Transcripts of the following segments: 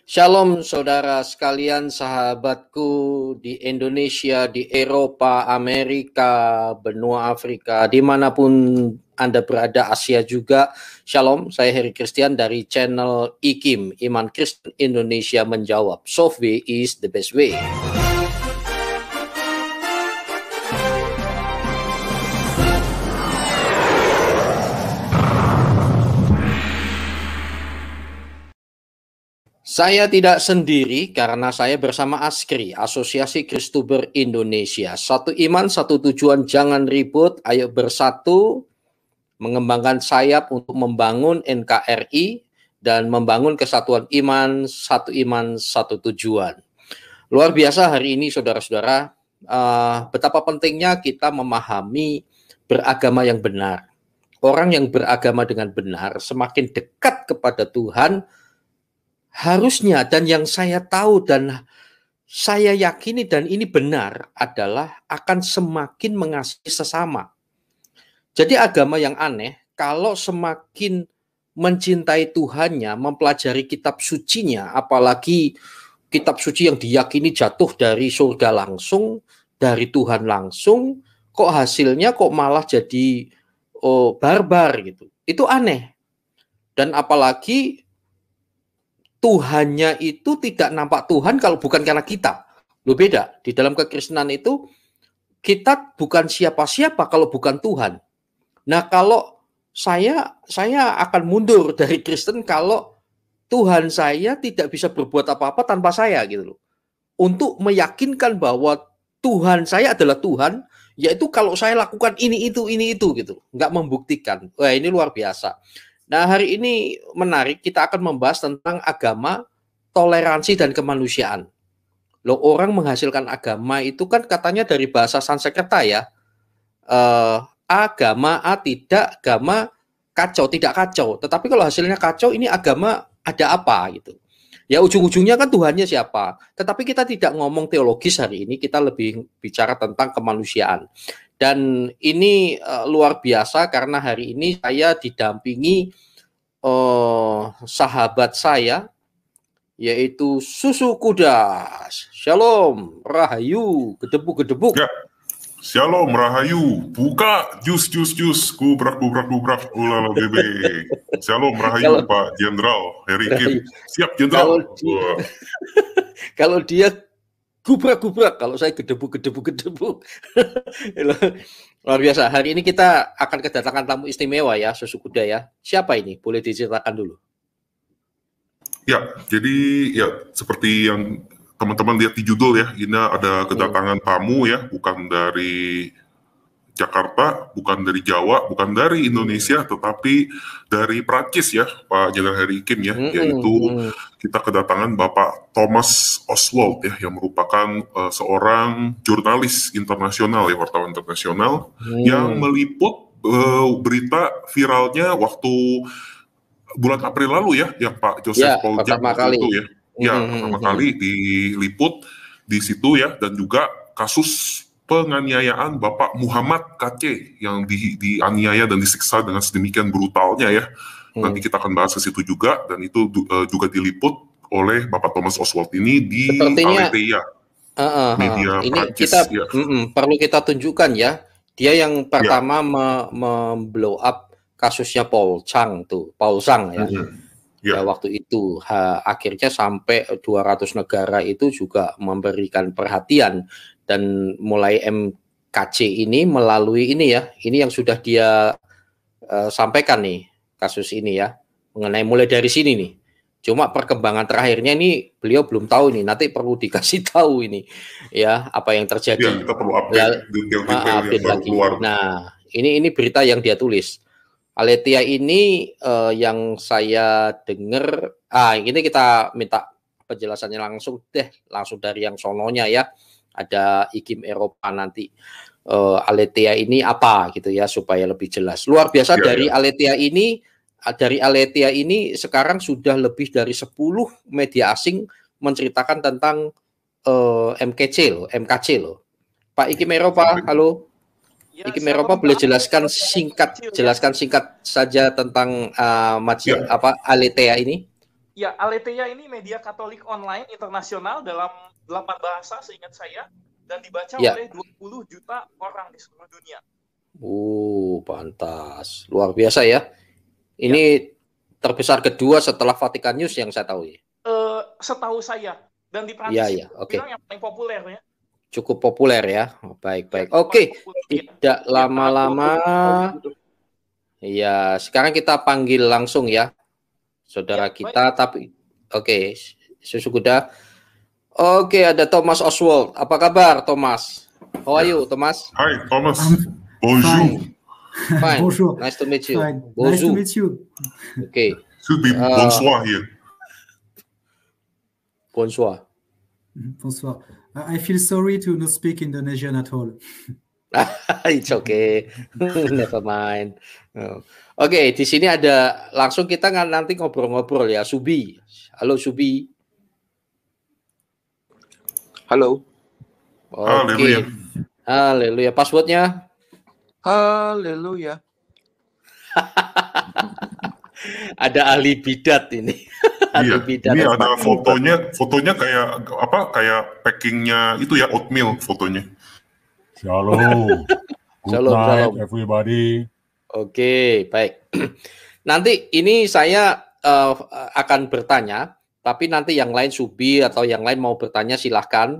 Shalom saudara sekalian, sahabatku di Indonesia, di Eropa, Amerika, benua Afrika, dimanapun Anda berada, Asia juga. Shalom, saya Heri Christian dari channel IKIM, Iman Kristen Indonesia Menjawab. Soft way is the best way. Saya tidak sendiri karena saya bersama ASKRI, Asosiasi Kristuber Indonesia. Satu iman, satu tujuan, jangan ribut, ayo bersatu, mengembangkan sayap untuk membangun NKRI dan membangun kesatuan iman, satu tujuan. Luar biasa hari ini saudara-saudara, betapa pentingnya kita memahami beragama yang benar. Orang yang beragama dengan benar semakin dekat kepada Tuhan, harusnya, dan yang saya tahu dan saya yakini dan ini benar adalah akan semakin mengasihi sesama. Jadi agama yang aneh kalau semakin mencintai Tuhannya, mempelajari kitab sucinya, apalagi kitab suci yang diyakini jatuh dari surga langsung, dari Tuhan langsung, kok hasilnya kok malah jadi barbar gitu. Itu aneh. Dan apalagi Tuhannya itu tidak nampak Tuhan kalau bukan karena kita. Loh, beda. Di dalam kekristenan itu kita bukan siapa-siapa kalau bukan Tuhan. Nah, kalau saya akan mundur dari Kristen kalau Tuhan saya tidak bisa berbuat apa-apa tanpa saya gitu loh. Untuk meyakinkan bahwa Tuhan saya adalah Tuhan, yaitu kalau saya lakukan ini itu gitu. Nggak membuktikan. Wah, ini luar biasa. Nah, hari ini menarik, kita akan membahas tentang agama, toleransi, dan kemanusiaan. Loh, orang menghasilkan agama itu kan katanya dari bahasa Sanskerta ya. Agama, tidak, agama, kacau, tidak kacau. Tetapi kalau hasilnya kacau, ini agama ada apa gitu. Ya ujung-ujungnya kan Tuhannya siapa. Tetapi kita tidak ngomong teologis hari ini, kita lebih bicara tentang kemanusiaan. Dan ini luar biasa karena hari ini saya didampingi sahabat saya, yaitu Susu Kuda. Shalom, Rahayu, gedebuk-gedebuk. Ya, Shalom, Rahayu, buka jus, kubrak, ulala bebe. Shalom, Rahayu, Pak Jenderal Heri Kim. Siap, Jenderal. Kalau dia gubrak, kalau saya gedebuk. Luar biasa. Hari ini kita akan kedatangan tamu istimewa ya, Susu Kuda ya. Siapa ini? Boleh diceritakan dulu. Ya, jadi ya seperti yang teman-teman lihat di judul ya, ini ada kedatangan tamu ya, bukan dari Jakarta, bukan dari Jawa, bukan dari Indonesia, tetapi dari Prancis ya, Pak Jenderal Heri Kim ya, yaitu kita kedatangan Bapak Thomas Oswald ya, yang merupakan seorang jurnalis internasional ya, wartawan internasional yang meliput berita viralnya waktu bulan April lalu ya, yang Pak Joseph Paul Jam itu ya, pertama kali diliput di situ ya, dan juga kasus penganiayaan Bapak Muhammad KC yang dianiaya dan disiksa dengan sedemikian brutalnya ya. Nanti kita akan bahas ke situ juga, dan itu juga diliput oleh Bapak Thomas Oswald ini di Aletheia, media ini Prancis. Kita perlu kita tunjukkan ya, dia yang pertama memblow up kasusnya Paul Zhang ya. Ya, waktu itu akhirnya sampai 200 negara itu juga memberikan perhatian, dan mulai MKC ini melalui ini ya, ini yang sudah dia sampaikan nih, kasus ini ya, mengenai mulai dari sini nih. Cuma perkembangan terakhirnya ini beliau belum tahu nih, nanti perlu dikasih tahu ini ya apa yang terjadi. Ya, kita perlu update detail-detail yang baru keluar. Nah, ini berita yang dia tulis. Aletheia ini yang saya dengar, ini kita minta penjelasannya langsung dari yang sononya ya. Ada IKIM Eropa nanti. Aletheia ini apa gitu ya, supaya lebih jelas. Luar biasa dari Aletheia ini sekarang sudah lebih dari 10 media asing menceritakan tentang MKC loh. Pak IKIM Eropa, halo. IKIM Eropa boleh jelaskan singkat saja tentang Aletheia ini? Ya, Aletheia ini media Katolik online internasional dalam 8 bahasa seingat saya dan dibaca oleh 20 juta orang di seluruh dunia. Pantas. Luar biasa ya. Ini terbesar kedua setelah Vatikan News yang saya tahu ya. Setahu saya. Dan di Prancis bilang yang paling populer ya. Cukup populer ya. Baik. Oke. Tidak lama-lama. Ya, sekarang kita panggil langsung ya. Saudara kita, tapi oke, susu kuda. Oke, ada Thomas Oswald. Apa kabar, Thomas? How are you, Thomas? Hi, Thomas. Bonjour. Fine. Bonjour. Nice to meet you. Fine. Nice to meet you. Okay. Should be bonsoir here. Bonsoir. Bonsoir. I feel sorry to not speak Indonesian at all. It's okay. Never mind. Oke, di sini ada langsung kita nanti ngobrol-ngobrol ya. Subi. Halo Subi. Halo. Oke. Haleluya. Passwordnya? Haleluya. Ada ahli bidat ini. Iya. Ini ada fotonya kayak apa? Kayak packingnya itu ya, oatmeal fotonya. Shalom. Good night, everybody. Oke, baik. Nanti ini saya akan bertanya, tapi nanti yang lain Subi atau yang lain mau bertanya silahkan.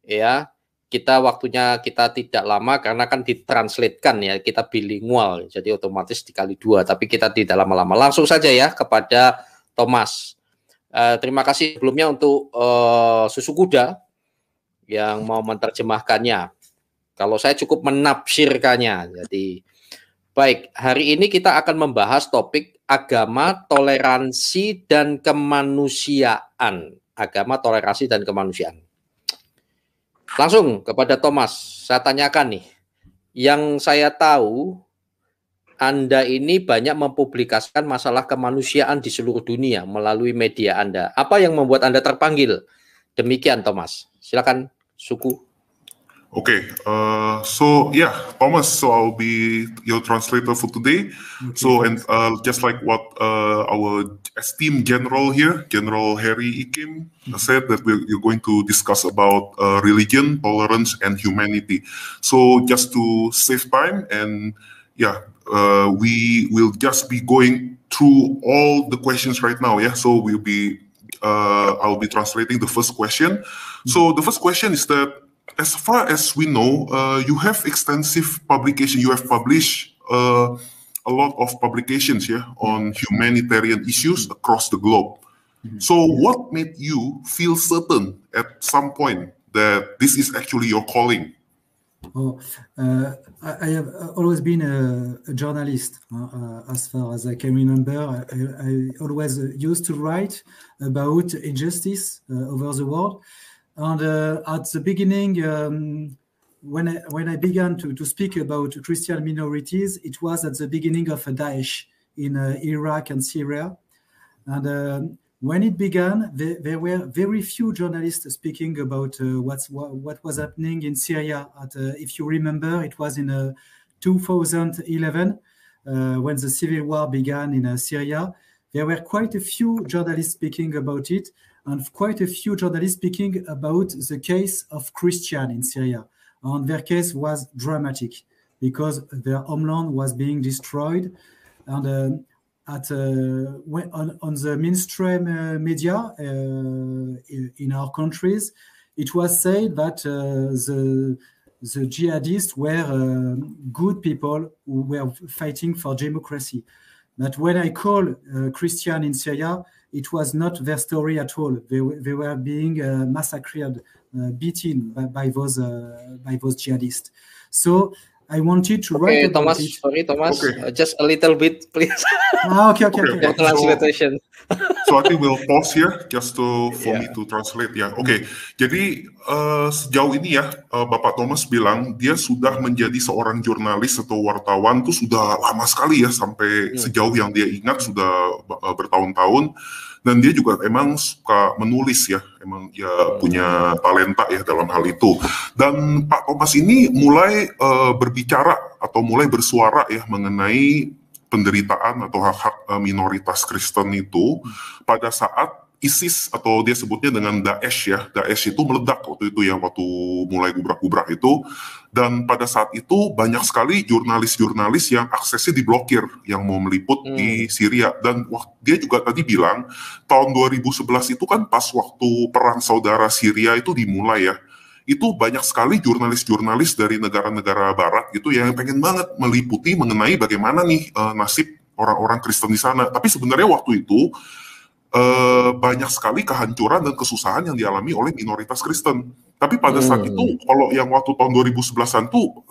Ya, waktunya kita tidak lama karena kan ditranslatekan ya, kita bilingual, jadi otomatis dikali 2. Tapi kita tidak lama-lama. Langsung saja ya kepada Thomas. Terima kasih sebelumnya untuk Susu Kuda yang mau menerjemahkannya. Kalau saya cukup menafsirkannya. Jadi baik, hari ini kita akan membahas topik agama, toleransi, dan kemanusiaan. Agama, toleransi, dan kemanusiaan. Langsung kepada Thomas, saya tanyakan nih. Yang saya tahu, Anda ini banyak mempublikasikan masalah kemanusiaan di seluruh dunia melalui media Anda. Apa yang membuat Anda terpanggil? Demikian, Thomas. Silakan, Suku. Okay, so yeah, Thomas, so I'll be your translator for today. Okay. So, and just like what our esteemed general here, General Harry Ikim, said, that you're going to discuss about religion, tolerance, and humanity. So, just to save time, and yeah, we will just be going through all the questions right now. Yeah, so I'll be translating the first question. So, the first question is that, as far as we know, you have extensive publication. You have published a lot of publications on humanitarian issues across the globe. So what made you feel certain at some point that this is actually your calling? I have always been a journalist. As far as I can remember, I always used to write about injustice over the world. And at the beginning, when I began to speak about Christian minorities, it was at the beginning of Daesh in Iraq and Syria. And when it began, there were very few journalists speaking about what was happening in Syria. If you remember, it was in 2011 when the civil war began in Syria. There were quite a few journalists speaking about it, and quite a few journalists speaking about the case of Christian in Syria. And their case was dramatic because their homeland was being destroyed. And on the mainstream media in our countries, it was said that the jihadists were good people who were fighting for democracy. But when I call Christian in Syria, it was not their story at all. They were being massacred, beaten by those jihadists. So I wanted to write about Thomas, it. Sorry, Thomas. Okay. Just a little bit, please. Okay. Translation. So I think we'll pause here just for me to translate ya. Oke, jadi sejauh ini ya, Bapak Thomas bilang dia sudah menjadi seorang jurnalis atau wartawan tuh sudah lama sekali ya, sampai sejauh yang dia ingat sudah bertahun-tahun. Dan dia juga emang suka menulis ya, emang dia punya talenta ya dalam hal itu. Dan Pak Thomas ini mulai berbicara atau mulai bersuara ya mengenai penderitaan atau hak-hak minoritas Kristen itu pada saat ISIS atau dia sebutnya dengan Daesh ya, Daesh itu meledak waktu itu ya, waktu mulai gubrak-gubrak itu, dan pada saat itu banyak sekali jurnalis-jurnalis yang aksesnya diblokir yang mau meliput di Syria, dan dia juga tadi bilang tahun 2011 itu kan pas waktu perang saudara Syria itu dimulai ya, itu banyak sekali jurnalis-jurnalis dari negara-negara barat gitu yang pengen banget meliputi mengenai bagaimana nih nasib orang-orang Kristen di sana, tapi sebenarnya waktu itu banyak sekali kehancuran dan kesusahan yang dialami oleh minoritas Kristen. Tapi pada saat itu, kalau yang waktu tahun 2011-an tuh,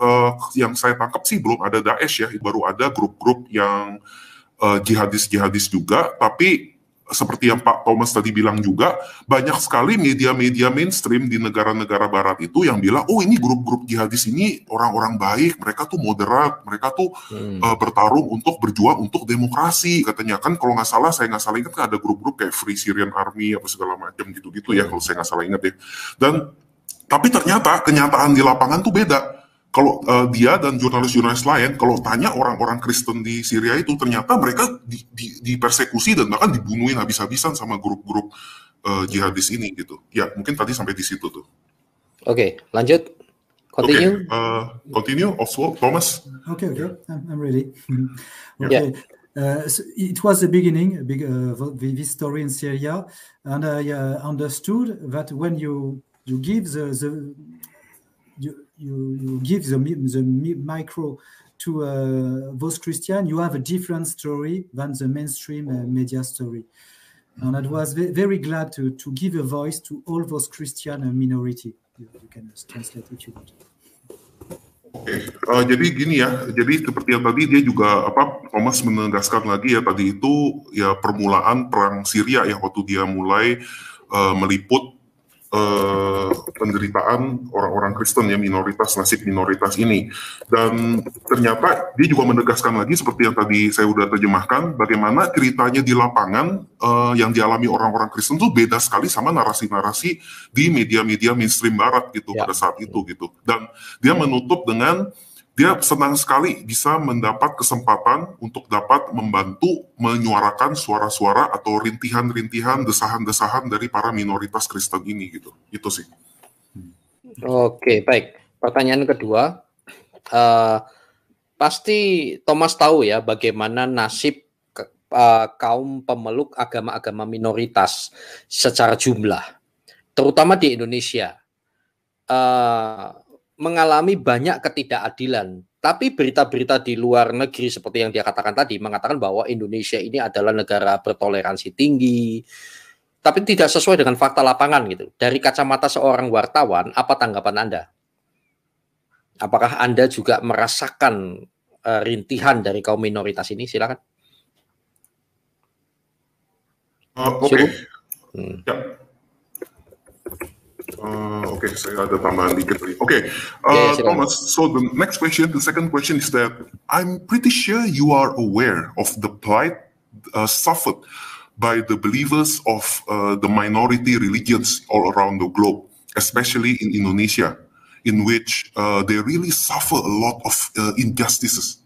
yang saya tangkap sih belum ada Daesh ya, baru ada grup-grup yang jihadis-jihadis juga, tapi seperti yang Pak Thomas tadi bilang juga, banyak sekali media-media mainstream di negara-negara barat itu yang bilang, oh ini grup-grup jihadis ini orang-orang baik, mereka tuh moderat, mereka tuh bertarung untuk berjuang untuk demokrasi, katanya kan kalau nggak salah, saya nggak salah ingat kan ada grup-grup kayak Free Syrian Army apa segala macam gitu-gitu ya, kalau saya nggak salah ingat ya. Dan tapi ternyata kenyataan di lapangan tuh beda. Kalau dia dan jurnalis-jurnalis lain, kalau tanya orang-orang Kristen di Syria itu, ternyata mereka dipersekusi dan bahkan dibunuhin habis-habisan sama grup-grup jihadis ini gitu. Ya, mungkin tadi sampai di situ tuh. Oke, lanjut. Continue. Continue, Oswald, Thomas. Okay, I'm ready. Okay. So it was the beginning, this story in Syria, and I understood that when you give you give the micro to those Christians, you have a different story than the mainstream media story. And I was very glad to give a voice to all those Christian minority. You can translate if you want. Oke, jadi gini ya, jadi seperti yang tadi dia juga Thomas menegaskan lagi ya, tadi itu ya permulaan perang Syria ya, waktu dia mulai meliput penderitaan orang-orang Kristen ya, nasib minoritas ini. Dan ternyata dia juga menegaskan lagi seperti yang tadi saya udah terjemahkan, bagaimana ceritanya di lapangan yang dialami orang-orang Kristen tuh beda sekali sama narasi-narasi di media-media mainstream barat gitu pada saat itu gitu. Dan dia menutup dengan dia senang sekali bisa mendapat kesempatan untuk dapat membantu menyuarakan suara-suara atau rintihan-rintihan, desahan-desahan dari para minoritas Kristen ini gitu. Itu sih. Oke, baik. Pertanyaan kedua, pasti Thomas tahu ya bagaimana nasib kaum pemeluk agama-agama minoritas secara jumlah, terutama di Indonesia. Mengalami banyak ketidakadilan, tapi berita-berita di luar negeri seperti yang dia katakan tadi mengatakan bahwa Indonesia ini adalah negara bertoleransi tinggi, tapi tidak sesuai dengan fakta lapangan gitu. Dari kacamata seorang wartawan, apa tanggapan Anda? Apakah Anda juga merasakan rintihan dari kaum minoritas ini? Silakan. Oke. Ya. Okay, saya ada tambahan dikit lagi. Okay, Thomas, so the second question is that I'm pretty sure you are aware of the plight suffered by the believers of the minority religions all around the globe, especially in Indonesia, in which they really suffer a lot of injustices,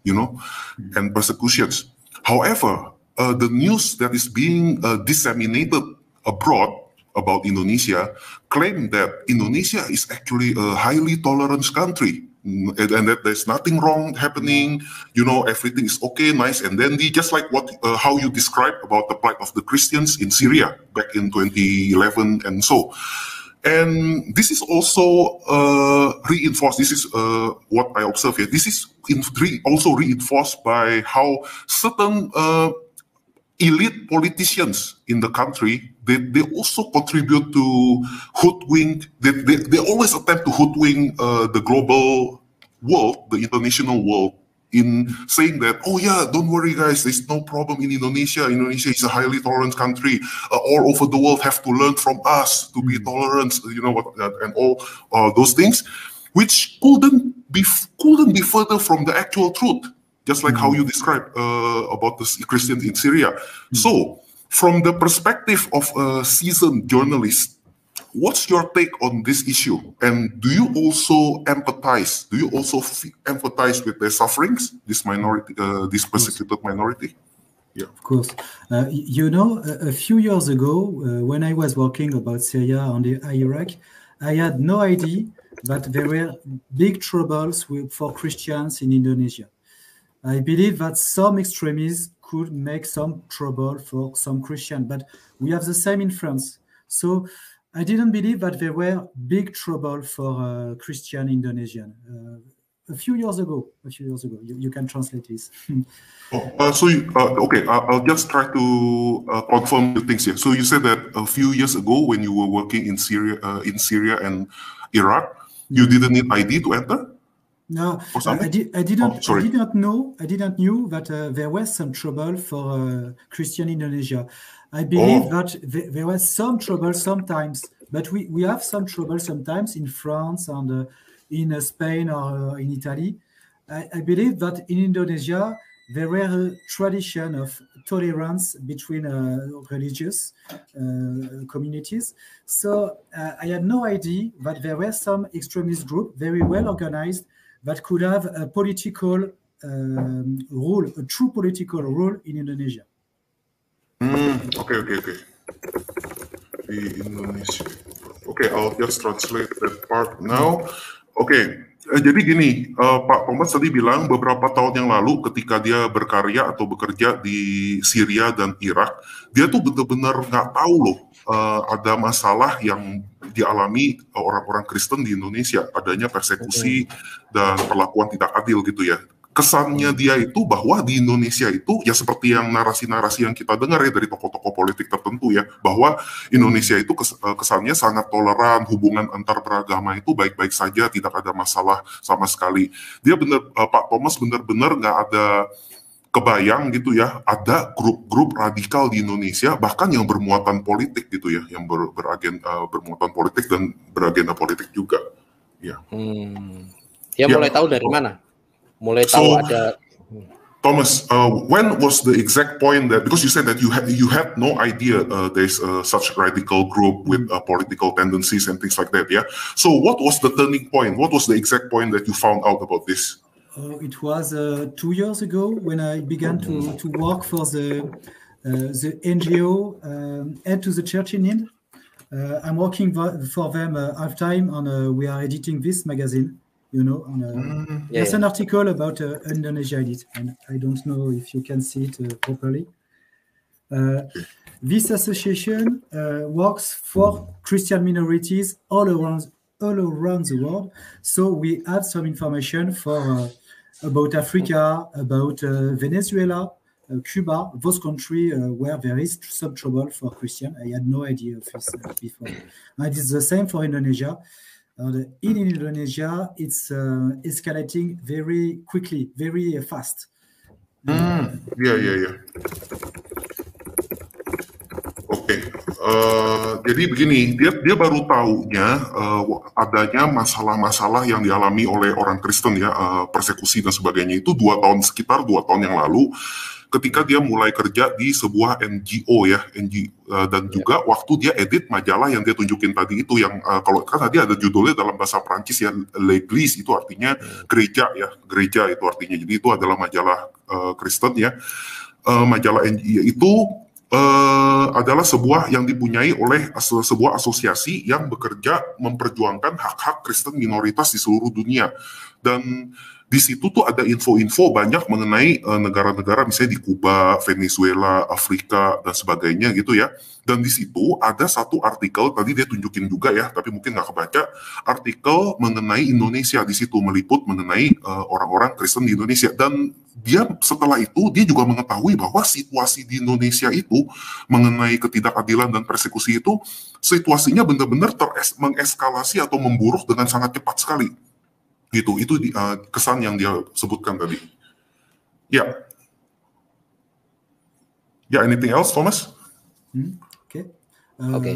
and persecutions. However, the news that is being disseminated abroad about Indonesia claim that Indonesia is actually a highly tolerant country and that there's nothing wrong happening, everything is okay, nice and dandy, just like how you described about the plight of the Christians in Syria back in 2011 and so. And this is also reinforced, this is what I observe here, this is also reinforced by how certain elite politicians in the country, they also contribute to hoodwink, they always attempt to hoodwink the global world, the international world, in saying that, oh yeah, don't worry guys, there's no problem in Indonesia. Indonesia is a highly tolerant country. All over the world have to learn from us to be tolerant, and all those things, which couldn't be further from the actual truth. Just like how you described about the Christians in Syria. So, from the perspective of a seasoned journalist, what's your take on this issue? And do you also empathize? Do you also empathize with their sufferings, this minority, this persecuted minority? Yeah, of course. You know, a few years ago, when I was working about Syria and Iraq, I had no idea that there were big troubles for Christians in Indonesia. I believe that some extremists could make some trouble for some Christians, but we have the same in France. So I didn't believe that there were big trouble for Christian Indonesian. A few years ago, you can translate this. Okay, I'll just try to confirm the things here. So you said that a few years ago, when you were working in Syria and Iraq, you didn't need ID to enter? No, I didn't know that there was some trouble for Christian Indonesia. I believe that there was some trouble sometimes, but we have some trouble sometimes in France and in Spain or in Italy. I believe that in Indonesia, there were a tradition of tolerance between religious communities. So I had no idea that there were some extremist groups, very well organized, that could have a political role, a true political role in Indonesia. Okay. Di Indonesia. Okay, I'll just translate that part now. Okay, jadi gini, Pak Thomas tadi bilang beberapa tahun yang lalu ketika dia berkarya atau bekerja di Syria dan Irak, dia tuh benar-benar nggak tahu loh ada masalah yang dialami orang-orang Kristen di Indonesia, adanya persekusi dan perlakuan tidak adil gitu ya. Kesannya dia itu bahwa di Indonesia itu ya seperti yang narasi-narasi yang kita dengar ya dari tokoh-tokoh politik tertentu ya, bahwa Indonesia itu kesannya sangat toleran, hubungan antar beragama itu baik-baik saja, tidak ada masalah sama sekali. Dia Pak Thomas benar-benar nggak ada kebayang gitu ya, ada grup-grup radikal di Indonesia bahkan yang bermuatan politik gitu ya, yang bermuatan politik dan beragenda politik juga. Ya. Dia mulai tahu dari mana? Mulai tahu ada. Thomas, when was the exact point that, because you said that you had no idea there's such radical group with political tendencies and things like that, yeah? So what was the turning point? What was the exact point that you found out about this? It was 2 years ago when I began to work for the NGO Aid to the Church in Need. I'm working for them half-time, and we are editing this magazine. You know, there's an article about Indonesia edit, and I don't know if you can see it properly. This association works for Christian minorities all around the world. So we add some information about Africa, about Venezuela, Cuba, those countries where there is some trouble for Christian. I had no idea of this before. And it's the same for Indonesia. In Indonesia, it's escalating very quickly, very fast. Yeah. Oke, jadi begini, dia baru tahunya adanya masalah-masalah yang dialami oleh orang Kristen ya, persekusi dan sebagainya itu sekitar 2 tahun yang lalu, ketika dia mulai kerja di sebuah NGO ya, dan juga waktu dia edit majalah yang dia tunjukin tadi itu, yang kalau kan tadi ada judulnya dalam bahasa Prancis ya, L'Église itu artinya gereja ya, gereja itu artinya, jadi itu adalah majalah Kristen ya. Majalah NGO itu adalah sebuah yang dipunyai oleh sebuah asosiasi yang bekerja memperjuangkan hak-hak Kristen minoritas di seluruh dunia. Dan di situ tuh ada info-info banyak mengenai negara-negara misalnya di Kuba, Venezuela, Afrika, dan sebagainya gitu ya. Dan di situ ada satu artikel, tadi dia tunjukin juga ya, tapi mungkin nggak kebaca, artikel mengenai Indonesia di situ, meliput mengenai orang-orang Kristen di Indonesia. Dan dia setelah itu, dia juga mengetahui bahwa situasi di Indonesia itu mengenai ketidakadilan dan persekusi itu, situasinya benar-benar mengeskalasi atau memburuk dengan sangat cepat sekali. Gitu, itu kesan yang dia sebutkan tadi. Ya. Ya, anything else, Thomas? Okay. Okay.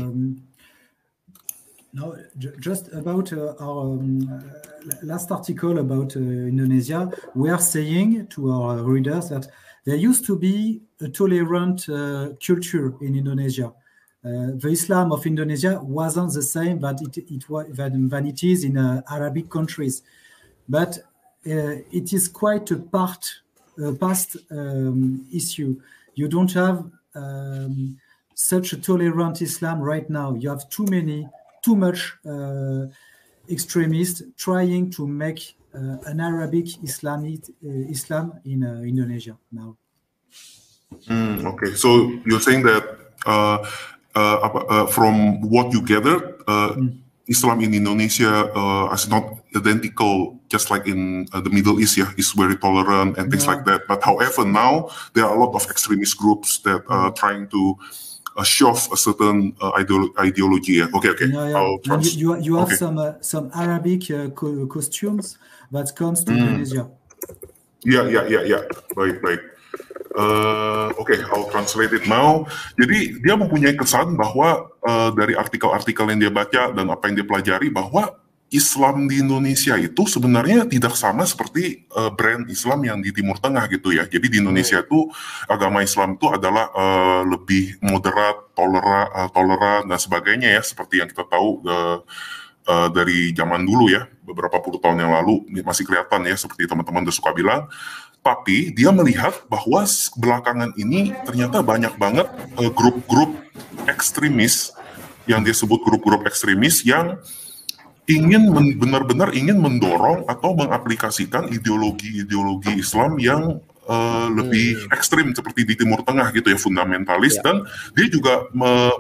Now, just about our last article about Indonesia, we are saying to our readers that there used to be a tolerant culture in Indonesia. the Islam of Indonesia wasn't the same than it is in Arabic countries, but it is quite a past issue. You don't have such a tolerant Islam right now. You have too much extremists trying to make an Arabic Islam in Indonesia now. Okay, so you're saying that from what you gathered, Islam in Indonesia is not identical, just like in the Middle East. Yeah, is very tolerant and things like that. But however, now there are a lot of extremist groups that are trying to show off a certain ideology. Yeah. Okay. You have some Arabic costumes that comes to Indonesia. Yeah. Baik. Okay, I'll translate it now. Jadi dia mempunyai kesan bahwa dari artikel-artikel yang dia baca dan apa yang dia pelajari, bahwa Islam di Indonesia itu sebenarnya tidak sama seperti brand Islam yang di Timur Tengah gitu ya. Jadi di Indonesia itu agama Islam itu adalah lebih moderat, toleran dan sebagainya ya, seperti yang kita tahu dari zaman dulu ya, beberapa puluh tahun yang lalu masih kelihatan ya, seperti teman-teman udah suka bilang. Tapi dia melihat bahwa belakangan ini ternyata banyak banget grup-grup ekstremis yang dia sebut grup-grup ekstremis yang benar-benar ingin mendorong atau mengaplikasikan ideologi Islam yang lebih ekstrim seperti di Timur Tengah gitu ya, fundamentalis. Dan dia juga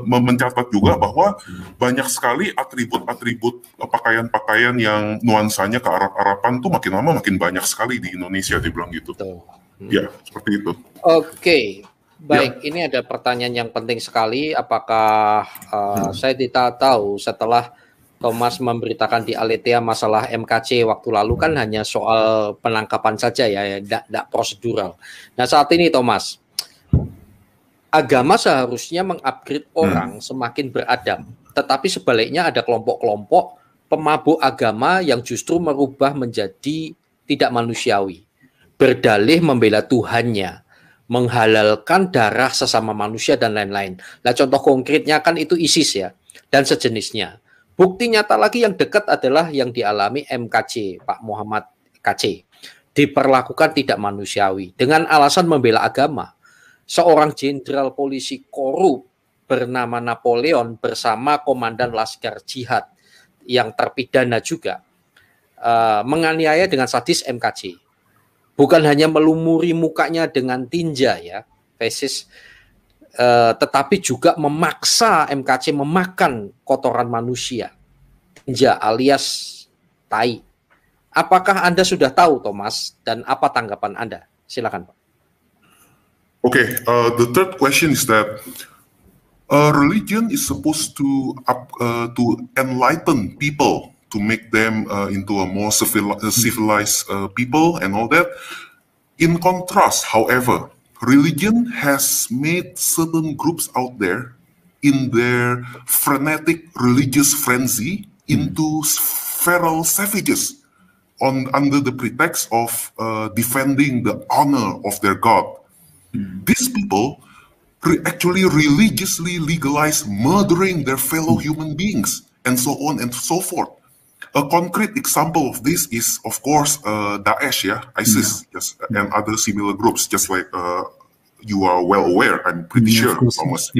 mencatat juga bahwa banyak sekali atribut-atribut pakaian-pakaian yang nuansanya ke Arab-Araban tuh makin lama makin banyak sekali di Indonesia, dia bilang gitu. Ya, seperti itu. Oke. Baik, ini ada pertanyaan yang penting sekali. Apakah saya tidak tahu setelah Thomas memberitakan di Aletheia masalah MKC waktu lalu kan hanya soal penangkapan saja ya, tidak prosedural. Nah saat ini Thomas, agama seharusnya mengupgrade orang semakin beradab, tetapi sebaliknya ada kelompok-kelompok pemabuk agama yang justru merubah menjadi tidak manusiawi, berdalih membela Tuhannya, menghalalkan darah sesama manusia dan lain-lain. Nah contoh konkretnya kan itu ISIS ya, dan sejenisnya. Bukti nyata lagi yang dekat adalah yang dialami MKC, Pak Muhammad KC. Diperlakukan tidak manusiawi dengan alasan membela agama. Seorang jenderal polisi korup bernama Napoleon bersama komandan Laskar Jihad yang terpidana juga menganiaya dengan sadis MKC. Bukan hanya melumuri mukanya dengan tinja ya, fesis, tetapi juga memaksa MKC memakan kotoran manusia, tinja alias tai. Apakah Anda sudah tahu, Thomas, dan apa tanggapan Anda? Silakan, Pak. Okay, the third question is that religion is supposed to enlighten people, to make them into a more civilized people and all that. In contrast, however, religion has made certain groups out there in their frenetic religious frenzy into feral savages under the pretext of defending the honor of their God. These people actually religiously legalize murdering their fellow human beings and so on and so forth. A concrete example of this is, of course, Daesh, ISIS, and other similar groups, just like you are well aware, I'm pretty sure, Thomas.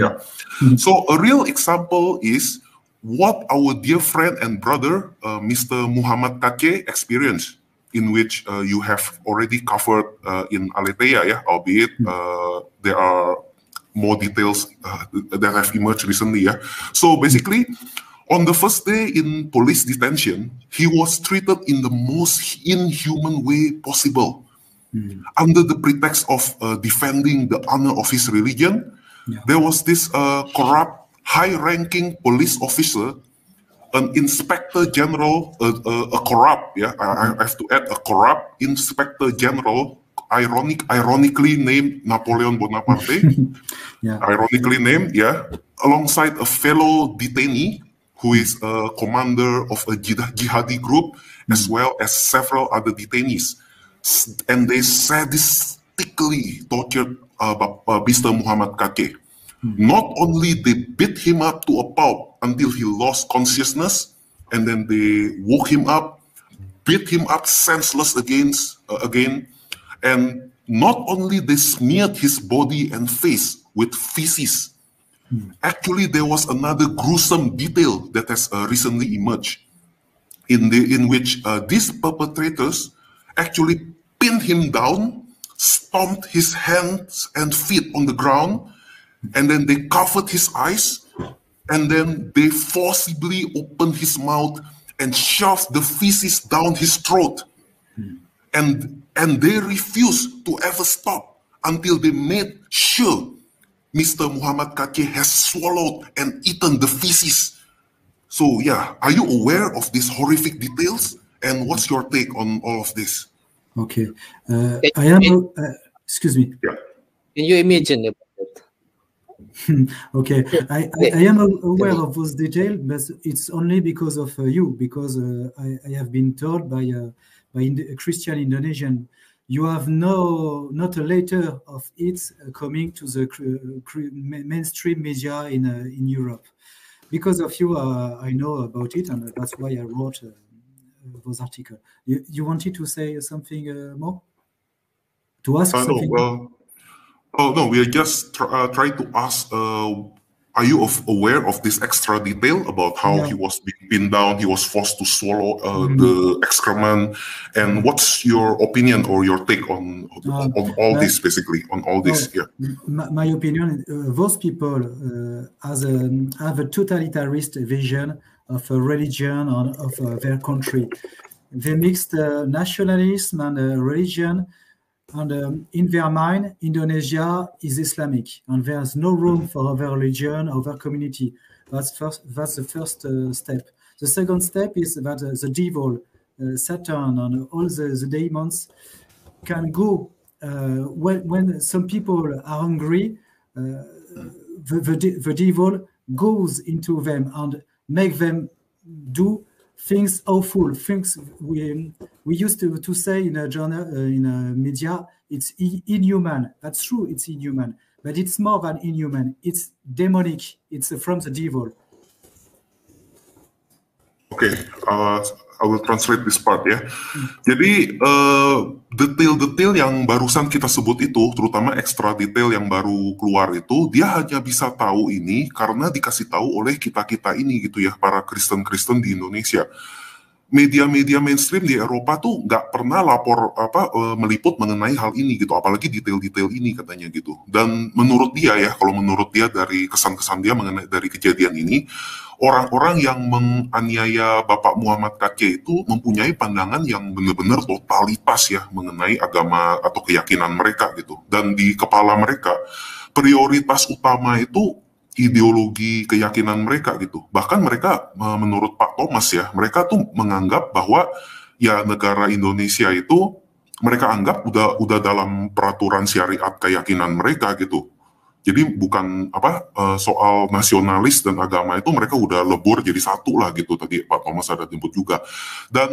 So a real example is what our dear friend and brother, Mr. Muhammad Kake, experienced, in which you have already covered in Aletheia, albeit there are more details that have emerged recently. So basically, on the first day in police detention, he was treated in the most inhuman way possible. Under the pretext of defending the honor of his religion, there was this corrupt, high-ranking police officer, an inspector general, a corrupt, I have to add, a corrupt inspector general, ironically named Napoleon Bonaparte, ironically named, alongside a fellow detainee, who is a commander of a jihadi group, as well as several other detainees. And they sadistically tortured Mr. Muhammad Kake. Not only they beat him up to a pulp until he lost consciousness, and then they woke him up, beat him up senseless again, and not only they smeared his body and face with feces. Actually, there was another gruesome detail that has recently emerged, in which these perpetrators actually pinned him down, stomped his hands and feet on the ground, and then they covered his eyes, and then they forcibly opened his mouth and shoved the feces down his throat. And they refused to ever stop until they made sure Mr. Muhammad Kacke has swallowed and eaten the feces. So yeah, are you aware of these horrific details? And what's your take on all of this? Okay. I am, excuse me. Yeah. Can you imagine about that? Okay, I am aware of those details, but it's only because of you, because I have been told by a Christian Indonesian, you have not a letter of it coming to the mainstream media in Europe. Because of you, I know about it, and that's why I wrote those articles. You wanted to say something more? To ask something? No, no, we are just trying to ask, are you aware of this extra detail about how he was being pinned down, he was forced to swallow the excrement, and what's your opinion or your take on all this, basically, on all this? Yeah. My opinion, those people have a totalitarist vision of a religion or of their country. They mixed nationalism and religion. And in their mind, Indonesia is Islamic, and there's no room for other religion, other community. That's the first step. The second step is that the devil, Satan, and all the demons can go when some people are hungry. The devil goes into them and make them do things awful, things we used to say in a journal, in a media, it's inhuman. That's true, it's inhuman, but it's more than inhuman. It's demonic. It's from the devil. Okay, I will translate this part ya. Jadi detail-detail yang barusan kita sebut itu, terutama ekstra detail yang baru keluar itu, dia hanya bisa tahu ini karena dikasih tahu oleh kita-kita ini gitu ya, para Kristen-Kristen di Indonesia. Media-media mainstream di Eropa tuh nggak pernah meliput mengenai hal ini gitu, apalagi detail-detail ini katanya gitu. Dan menurut dia ya, kalau menurut dia dari kesan-kesan dia mengenai dari kejadian ini, orang-orang yang menganiaya Bapak Muhammad Kacke itu mempunyai pandangan yang benar-benar totalitas ya mengenai agama atau keyakinan mereka gitu. Dan di kepala mereka prioritas utama itu ideologi keyakinan mereka gitu. Bahkan mereka menurut Pak Thomas ya, mereka tuh menganggap bahwa ya negara Indonesia itu mereka anggap udah dalam peraturan syariat keyakinan mereka gitu. Jadi bukan soal nasionalis dan agama itu mereka udah lebur jadi satu lah gitu. Tadi Pak Thomas ada jemput juga. Dan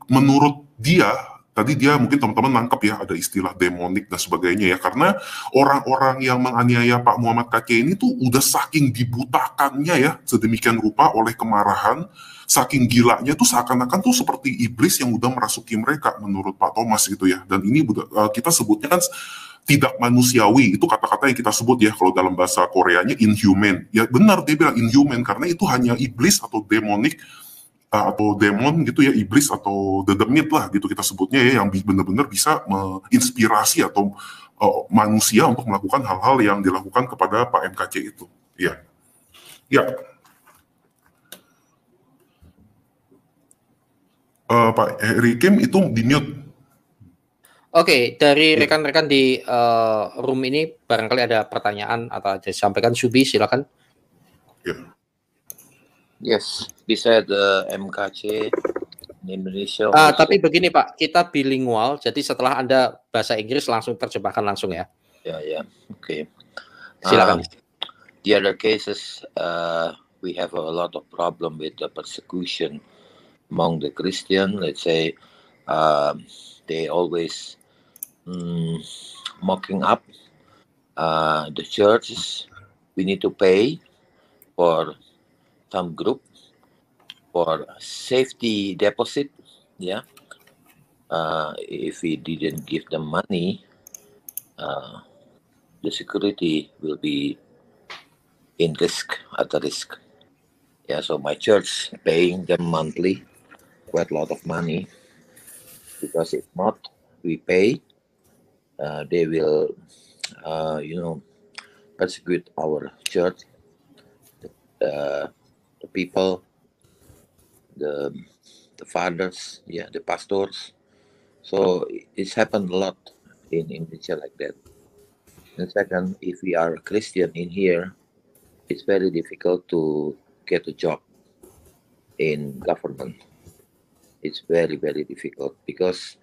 menurut dia, tadi dia mungkin teman-teman nangkep ya ada istilah demonik dan sebagainya ya. Karena orang-orang yang menganiaya Pak Muhammad Kacke ini tuh udah saking dibutakannya ya sedemikian rupa oleh kemarahan, saking gilanya tuh seakan-akan tuh seperti iblis yang udah merasuki mereka menurut Pak Thomas gitu ya. Dan ini kita sebutnya kan tidak manusiawi, itu kata-kata yang kita sebut ya kalau dalam bahasa Koreanya inhuman. Ya benar dia bilang inhuman karena itu hanya iblis atau demonik atau demon gitu ya, iblis atau the demit lah gitu kita sebutnya ya, yang benar-benar bisa menginspirasi atau manusia untuk melakukan hal-hal yang dilakukan kepada Pak MKC itu. Ya. Ya. Pak Heri Kim itu di mute. Oke, dari rekan-rekan di room ini barangkali ada pertanyaan atau disampaikan. Subi, silakan. Yes, bisa MKC di Indonesia. Tapi begini Pak, kita bilingual, jadi setelah Anda bahasa Inggris langsung terjemahkan langsung ya. Ya, oke. Silakan. The other cases, we have a lot of problem with the persecution among the Christian. Let's say they always mocking up the churches we need to pay for some group for safety deposit. Yeah, if we didn't give them money, the security will be at risk. Yeah, so my church paying them monthly quite a lot of money, because if not, we pay, they will, persecute our church, the people, the fathers, the pastors. So it's happened a lot in Indonesia like that. And second, if we are a Christian in here, it's very difficult to get a job in government. It's very, very difficult, because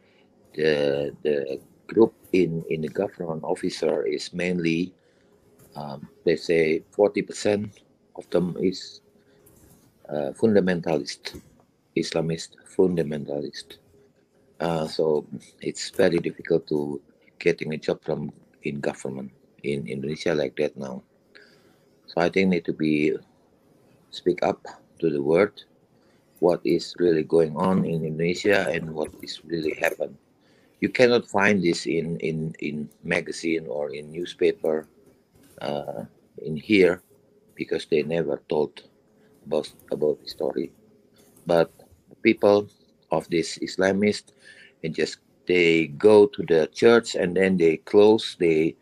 the group in the government officer is mainly, they say 40% of them is fundamentalist, Islamist fundamentalist. So it's very difficult to getting a job in government in Indonesia like that now. So I think need to speak up to the world what is really going on in Indonesia and what is really happened. You cannot find this in magazine or in newspaper in here, because they never told about the story. But people of this Islamist, they go to the church and then they close, they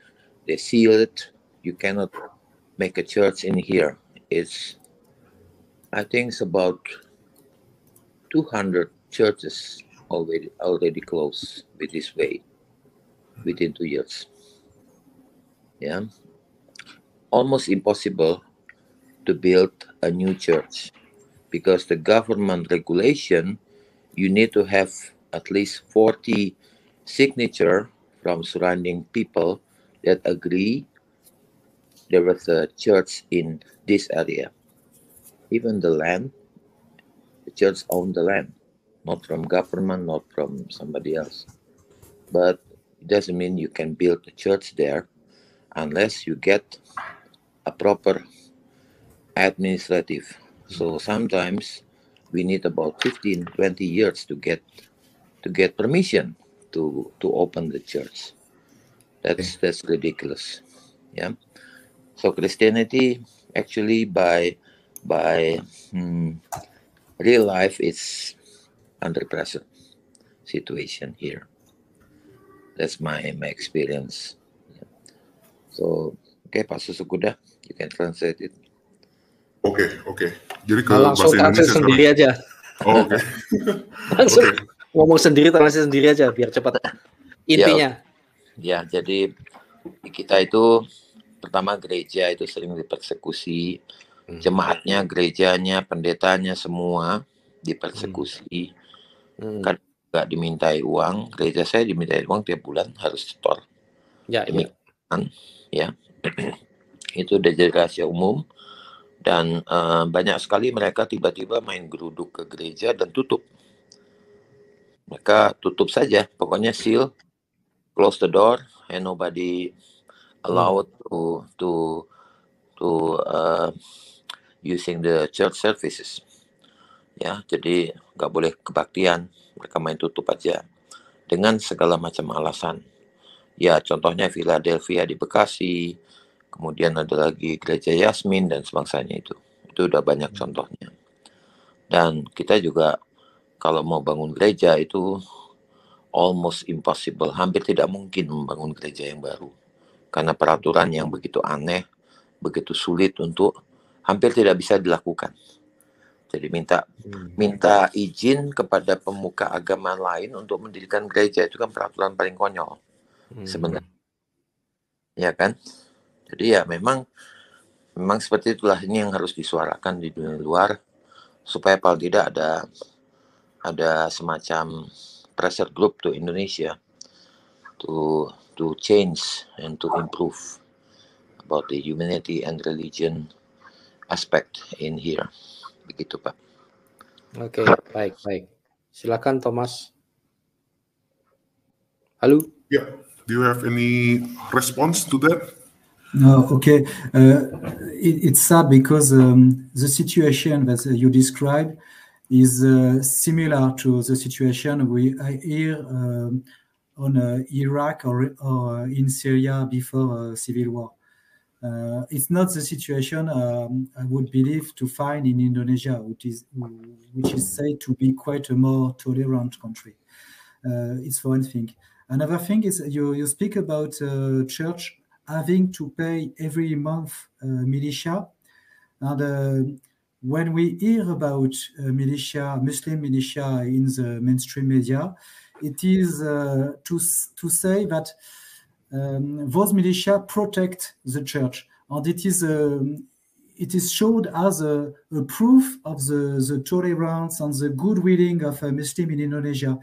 seal it. You cannot make a church in here. I think it's about 200 churches already closed with this way within 2 years. Yeah, almost impossible to build a new church, because the government regulation, you need to have at least 40 signature from surrounding people that agree there was a church in this area. Even the land, the church owned the land, not from government, not from somebody else. But it doesn't mean you can build a church there unless you get a proper administrative. So sometimes we need about 15-20 years to get permission to open the church. That's ridiculous. Yeah. So Christianity actually by real life is under pressure situation here. That's my experience. Yeah. So Pak Susukuda, you can translate it. Oke. Jadi ke langsung bahasa Indonesia sendiri aja. Oh, oke. Langsung ngomong sendiri, translate sendiri aja biar cepat. Intinya. Ya, jadi kita itu pertama gereja itu sering dipersekusi, jemaatnya, gerejanya, pendetanya semua dipersekusi. Kan nggak dimintai uang, gereja saya dimintai uang tiap bulan harus setor. Demikian, ya. Itu udah jadi rahasia umum. Dan banyak sekali mereka tiba-tiba main geruduk ke gereja dan tutup. Mereka tutup saja, pokoknya seal, close the door, and nobody allowed to using the church services. Ya, jadi nggak boleh kebaktian, mereka main tutup aja dengan segala macam alasan. Ya, contohnya Philadelphia di Bekasi, kemudian ada lagi gereja Yasmin dan sebangsanya itu udah banyak contohnya. Dan kita juga kalau mau bangun gereja itu almost impossible, hampir tidak mungkin membangun gereja yang baru, karena peraturan yang begitu aneh, begitu sulit untuk hampir tidak bisa dilakukan. Jadi minta izin kepada pemuka agama lain untuk mendirikan gereja itu kan peraturan paling konyol sebenarnya, ya kan? Jadi ya memang seperti itulah, ini yang harus disuarakan di dunia luar supaya paling tidak ada semacam pressure group to Indonesia to change and to improve about the humanity and religion aspect in here. Begitu, Pak. Oke, baik. Silakan Thomas. Halo. Yeah, do you have any response to that? No, okay. It's sad because the situation that you describe is similar to the situation we hear on Iraq or in Syria before civil war. It's not the situation I would believe to find in Indonesia, which is said to be quite a more tolerant country. It's one thing. Another thing is you speak about church having to pay every month militia, and when we hear about militia, Muslim militia in the mainstream media, it is to say that those militia protect the church, and it is showed as a proof of the tolerance and the goodwilling of Muslim in Indonesia.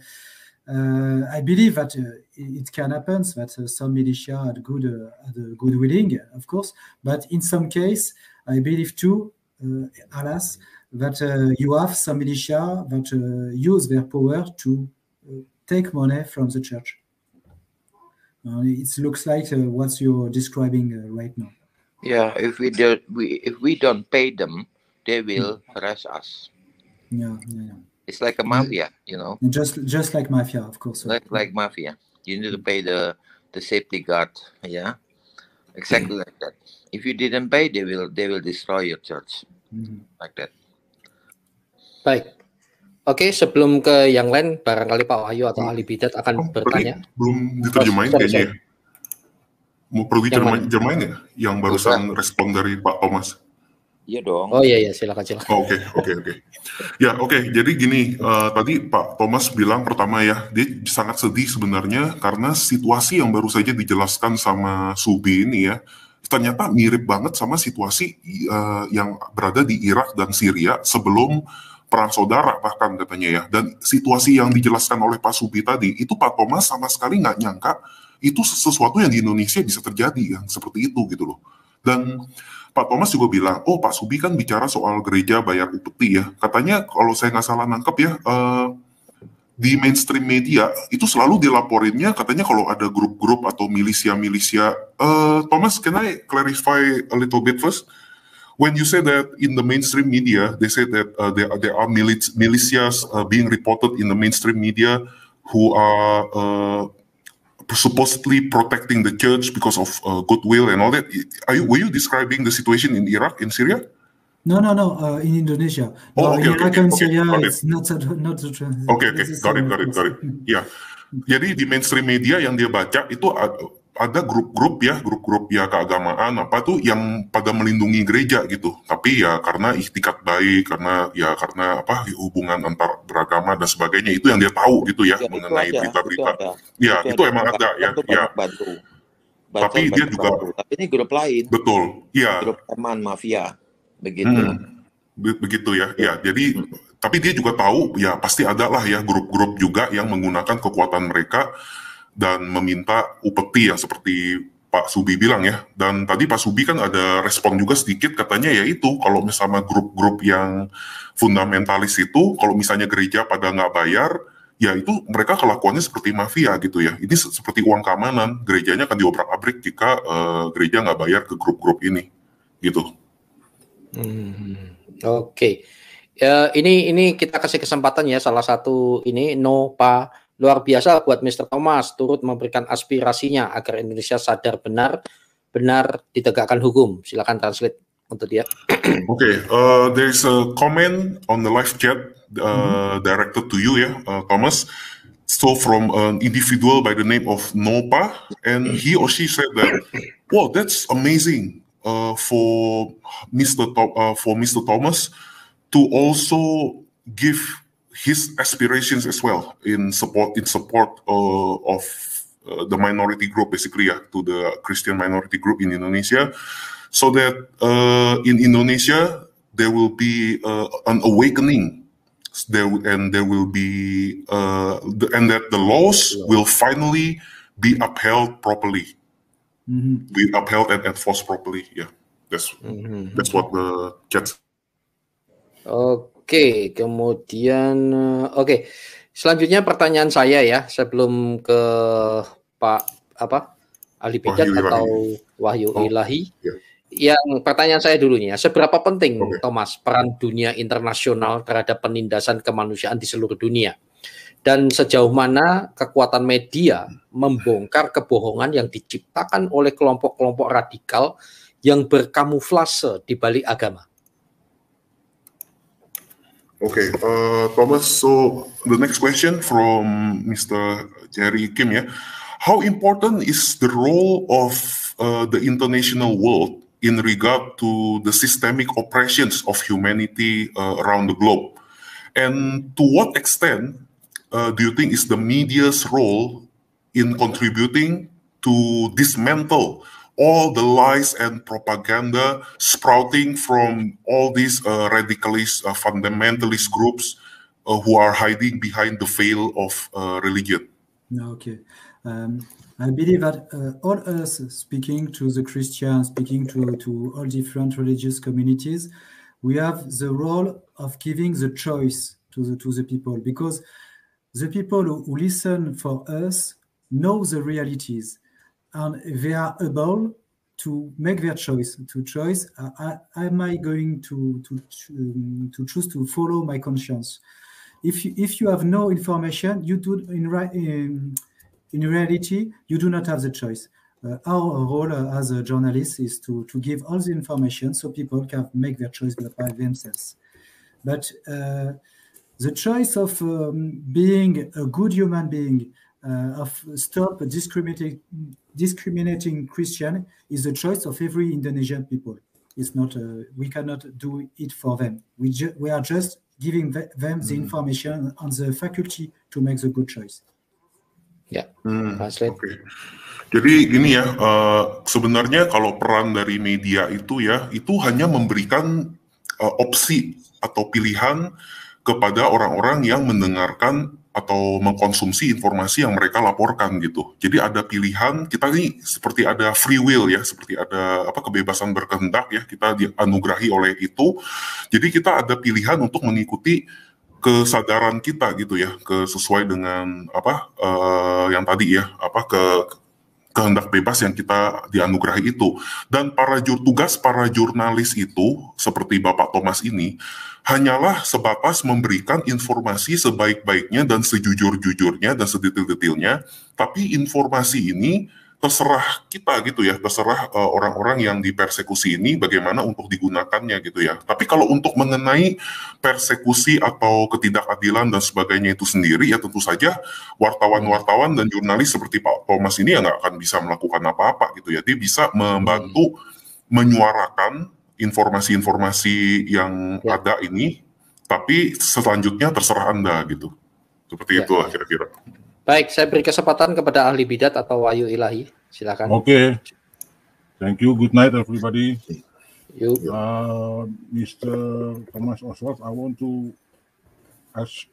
I believe that it can happen that some militia had a good willing, of course, but in some case, I believe too, alas, that you have some militia that use their power to take money from the church. It looks like what you're describing right now. Yeah, if we don't pay them, they will harass us. Yeah. It's like a mafia, you know. Just like mafia, of course. Like mafia, you need to pay the safety guard. Yeah, exactly like that. If you didn't pay, they will destroy your church, like that. Baik, oke, sebelum ke yang lain, barangkali Pak Wahyu atau Ali Bidat akan bertanya. Belum diterjemahin kayaknya. Mau perlu diterjemahin ya? Yang barusan respon dari Pak Thomas. Iya dong. Oh iya, silakan. Oke. Ya, oke. Jadi gini, tadi Pak Thomas bilang pertama ya, dia sangat sedih sebenarnya karena situasi yang baru saja dijelaskan sama Subi ini ya, ternyata mirip banget sama situasi yang berada di Irak dan Syria sebelum perang saudara bahkan katanya ya. Dan situasi yang dijelaskan oleh Pak Subi tadi, itu Pak Thomas sama sekali nggak nyangka itu sesuatu yang di Indonesia bisa terjadi yang seperti itu gitu loh. Dan Pak Thomas juga bilang, oh Pak Subi kan bicara soal gereja bayar upeti ya. Katanya kalau saya nggak salah nangkep ya, di mainstream media itu selalu dilaporinnya katanya kalau ada grup-grup atau milisia-milisia. Thomas, can I clarify a little bit first? When you say that in the mainstream media, they say that there are militias being reported in the mainstream media who are supposedly protecting the church because of goodwill and all that. Were you describing the situation in Iraq, in Syria? No, in Indonesia. Okay, Iraq and Syria, it's not the trend. Okay, got it. Ya, jadi di mainstream media yang dia baca itu ada grup-grup ya keagamaan apa tuh yang pada melindungi gereja gitu. Tapi ya karena ikhtikat baik, karena hubungan antar beragama dan sebagainya itu yang dia tahu gitu ya mengenai berita-berita. Ya, itu emang ada ya. Tapi dia juga. Tapi ini grup lain. Betul. Ya. Grup teman mafia. Begitu ya. Ya, jadi tapi dia juga tahu ya pasti ada lah ya grup-grup juga yang menggunakan kekuatan mereka dan meminta upeti yang seperti Pak Subi bilang ya. Dan tadi Pak Subi kan ada respon juga sedikit katanya ya itu kalau misalnya grup-grup yang fundamentalis itu kalau misalnya gereja pada nggak bayar ya itu mereka kelakuannya seperti mafia gitu ya. Ini seperti uang keamanan, gerejanya akan diobrak-abrik jika gereja nggak bayar ke grup-grup ini gitu. Oke. Ini kita kasih kesempatan ya salah satu ini Pak luar biasa buat Mr. Thomas turut memberikan aspirasinya agar Indonesia sadar benar ditegakkan hukum. Silakan translate untuk dia. Okay, there's a comment on the live chat directed to you ya, Thomas. So from an individual by the name of Nopa, and he or she said that, wow, that's amazing for Mr. Thomas to also give his aspirations as well in support of the minority group, basically to the Christian minority group in Indonesia, so that in Indonesia there will be an awakening, and there will be and that the laws will finally be upheld properly, be upheld and enforced properly. Yeah, that's what the chat. Oke, kemudian selanjutnya pertanyaan saya ya sebelum ke Pak ahli bidat atau wahyu ilahi. Ya. Yang pertanyaan saya dulunya, seberapa penting Thomas peran dunia internasional terhadap penindasan kemanusiaan di seluruh dunia? Dan sejauh mana kekuatan media membongkar kebohongan yang diciptakan oleh kelompok-kelompok radikal yang berkamuflase di balik agama? Okay, Thomas, so the next question from Mr. Jerry Kim, yeah. How important is the role of the international world in regard to the systemic oppressions of humanity around the globe? And to what extent do you think is the media's role in contributing to dismantle all the lies and propaganda sprouting from all these radicalist, fundamentalist groups who are hiding behind the veil of religion? Okay. I believe that all us speaking to the Christians, speaking to all different religious communities, we have the role of giving the choice to the people, because the people who listen for us know the realities, and they are able to make their choice. Am I going to choose to follow my conscience? If you have no information, you do in reality, you do not have the choice. Our role as a journalist is to give all the information so people can make their choice by themselves. But the choice of being a good human being, of stop discriminating Christian, is the choice of every Indonesian people. It's not. We cannot do it for them. We are just giving them the information on the faculty to make the good choice. Ya, translate. Okay. Jadi gini ya, sebenarnya kalau peran dari media itu ya, itu hanya memberikan opsi atau pilihan kepada orang-orang yang mendengarkan atau mengkonsumsi informasi yang mereka laporkan gitu. Jadi ada pilihan, kita ini seperti ada free will ya, seperti ada kebebasan berkehendak ya, kita dianugerahi oleh itu. Jadi kita ada pilihan untuk mengikuti kesadaran kita gitu ya, sesuai dengan yang tadi ya, kehendak bebas yang kita dianugerahi itu. Dan tugas para jurnalis itu seperti Bapak Thomas ini hanyalah sebatas memberikan informasi sebaik-baiknya dan sejujur-jujurnya dan sedetail-detailnya, tapi informasi ini terserah kita gitu ya, terserah orang-orang yang dipersekusi ini bagaimana untuk digunakannya gitu ya. Tapi kalau untuk mengenai persekusi atau ketidakadilan dan sebagainya itu sendiri, ya tentu saja wartawan-wartawan dan jurnalis seperti Pak Thomas ini ya nggak akan bisa melakukan apa-apa gitu ya. Dia bisa membantu menyuarakan informasi-informasi yang ada ini, tapi selanjutnya terserah Anda gitu. Seperti itulah kira-kira. Baik, saya beri kesempatan kepada ahli bidat atau wahyu ilahi. Silakan. Okay. Thank you. Good night, everybody. Mr. Thomas Oswald, I want to ask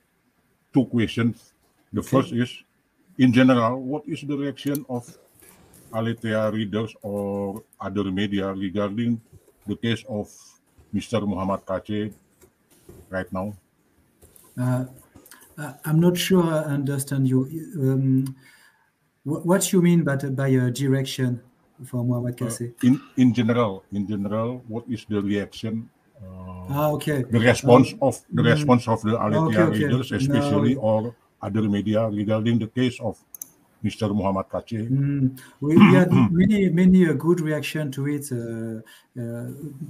two questions. The first is, in general, what is the reaction of Aletheia readers or other media regarding the case of Mr. Muhammad Kc right now? I'm not sure I understand you. What you mean by a direction for Muhammad Kc? In general, what is the reaction? Okay. The response of the Aletheia readers, especially or other media regarding the case of Mr. Muhammad Kc. We had many good reaction to it.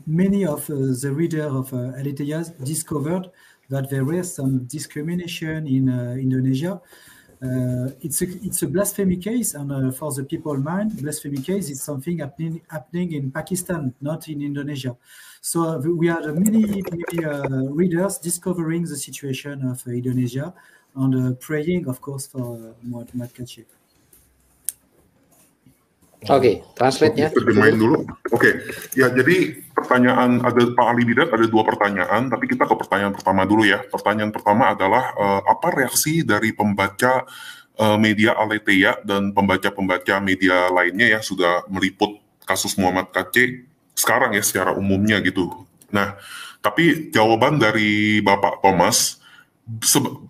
Many of the readers of Aletheia discovered that there was some discrimination in Indonesia. It's a blasphemy case, and for the people mind, blasphemy case is something happening in Pakistan, not in Indonesia. So we had many readers discovering the situation of Indonesia and praying, of course, for Muhammad Kc. Oke, translate-nya. Terjemahin dulu. Oke. Ya, jadi pertanyaan ada Pak ahli bidat ada dua pertanyaan, tapi kita ke pertanyaan pertama dulu ya. Pertanyaan pertama adalah apa reaksi dari pembaca media Aletheia dan pembaca-pembaca media lainnya yang sudah meliput kasus Muhammad Kc sekarang ya secara umumnya gitu. Nah, tapi jawaban dari Bapak Thomas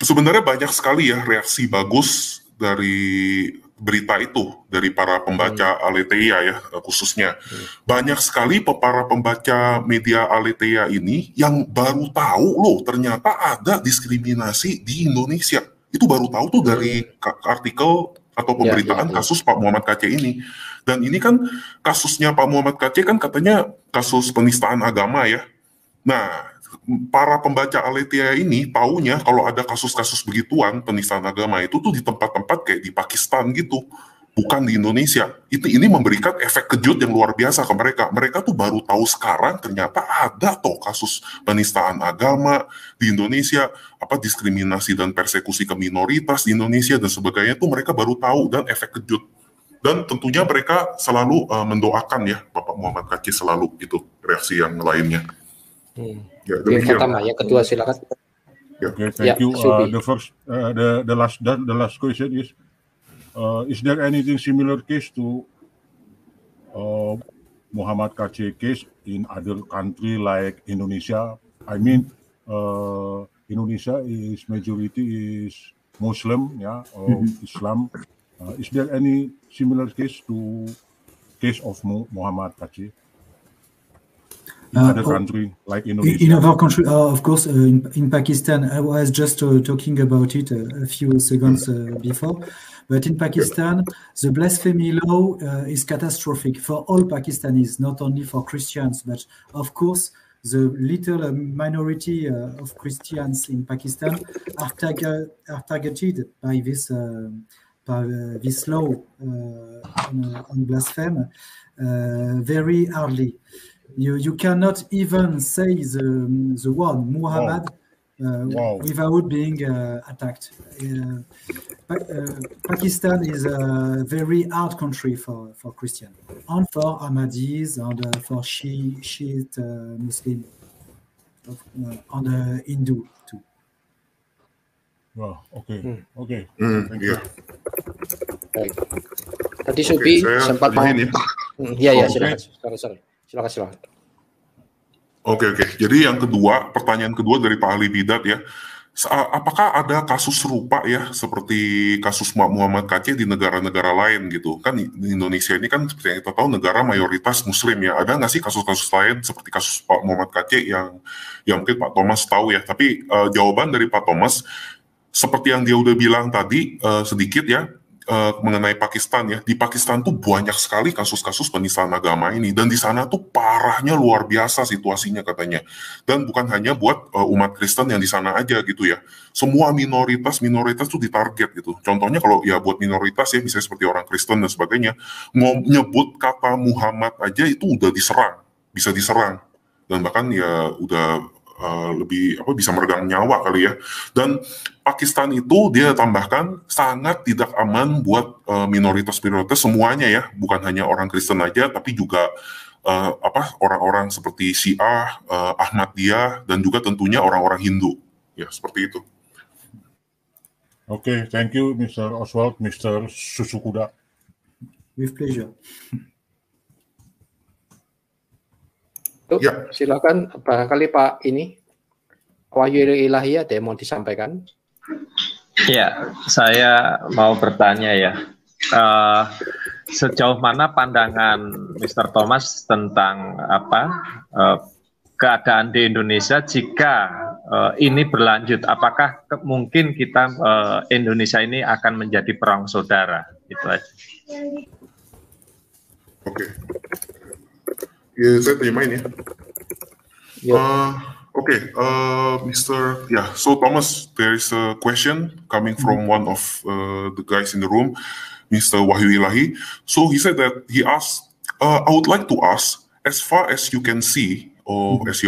sebenarnya banyak sekali ya reaksi bagus dari berita itu dari para pembaca Aletheia ya khususnya. Banyak sekali para pembaca media Aletheia ini yang baru tahu loh ternyata ada diskriminasi di Indonesia. Itu baru tahu tuh dari artikel atau pemberitaan kasus Pak Muhammad Kacé ini. Dan ini kan kasusnya Pak Muhammad Kacé kan katanya kasus penistaan agama ya. Nah, para pembaca Aletheia ini taunya kalau ada kasus-kasus begituan penistaan agama itu tuh di tempat-tempat kayak di Pakistan gitu, bukan di Indonesia. Ini memberikan efek kejut yang luar biasa ke mereka. Mereka tuh baru tahu sekarang ternyata ada toh kasus penistaan agama di Indonesia, diskriminasi dan persekusi ke minoritas di Indonesia dan sebagainya tuh mereka baru tahu dan efek kejut. Dan tentunya mereka selalu mendoakan ya Bapak Muhammad Kacé selalu itu reaksi yang lainnya. Yang pertama, yang kedua silakan. Okay, thank you. The last question is there anything similar case to Muhammad Kacé case in other country like Indonesia? I mean, Indonesia is majority is Muslim, Islam. Is there any similar case to case of Muhammad Kacé? In other country like Indonesia. In other country, of course, in Pakistan, I was just talking about it a few seconds before. But in Pakistan, the blasphemy law is catastrophic for all Pakistanis, not only for Christians, but of course, the little minority of Christians in Pakistan are targeted by this law on blasphemy very hardly. You cannot even say the word Muhammad without being attacked. Pakistan is a very hard country for Christian and for Ahmadis and for Shiite Muslim and Hindu too. Wow, okay. Thank you. Baik. Tadi Subi sempat mau. Iya, silakan. Sorry. Silakan. Oke. Jadi yang kedua, pertanyaan kedua dari Pak Ali Bidat ya. Apakah ada kasus serupa ya seperti kasus Muhammad Kacé di negara-negara lain gitu? Kan di Indonesia ini kan seperti yang kita tahu negara mayoritas Muslim ya. Ada nggak sih kasus-kasus lain seperti kasus Pak Muhammad Kacé yang mungkin Pak Thomas tahu ya? Tapi jawaban dari Pak Thomas seperti yang dia udah bilang tadi sedikit ya. Mengenai Pakistan ya, di Pakistan tuh banyak sekali kasus-kasus penistaan agama ini dan di sana tuh parahnya luar biasa situasinya katanya. Dan bukan hanya buat umat Kristen yang di sana aja gitu ya. Semua minoritas tuh ditarget gitu. Contohnya kalau ya buat minoritas ya misalnya seperti orang Kristen dan sebagainya, mau nyebut kata Muhammad aja itu udah bisa diserang. Dan bahkan ya udah lebih bisa meregang nyawa kali ya. Dan Pakistan itu dia tambahkan sangat tidak aman buat minoritas semuanya ya, bukan hanya orang Kristen aja tapi juga orang-orang seperti Syiah, Ahmadiyah dan juga tentunya orang-orang Hindu. Ya, seperti itu. Okay, thank you Mr. Oswald, Mr. Susukuda. With pleasure. Ya. Silakan barangkali Pak Wahyu Ilahi ada yang mau disampaikan. Ya, saya mau bertanya ya, sejauh mana pandangan Mr. Thomas tentang keadaan di Indonesia jika ini berlanjut? Apakah mungkin kita Indonesia ini akan menjadi perang saudara? Itu aja. Oke. Ya, saya terjemahin ya. So Thomas, there is a question coming from one of the guys in the room, Mr. Wahyu Ilahi. So he said that he asked, I would like to ask, as far as you can see, or as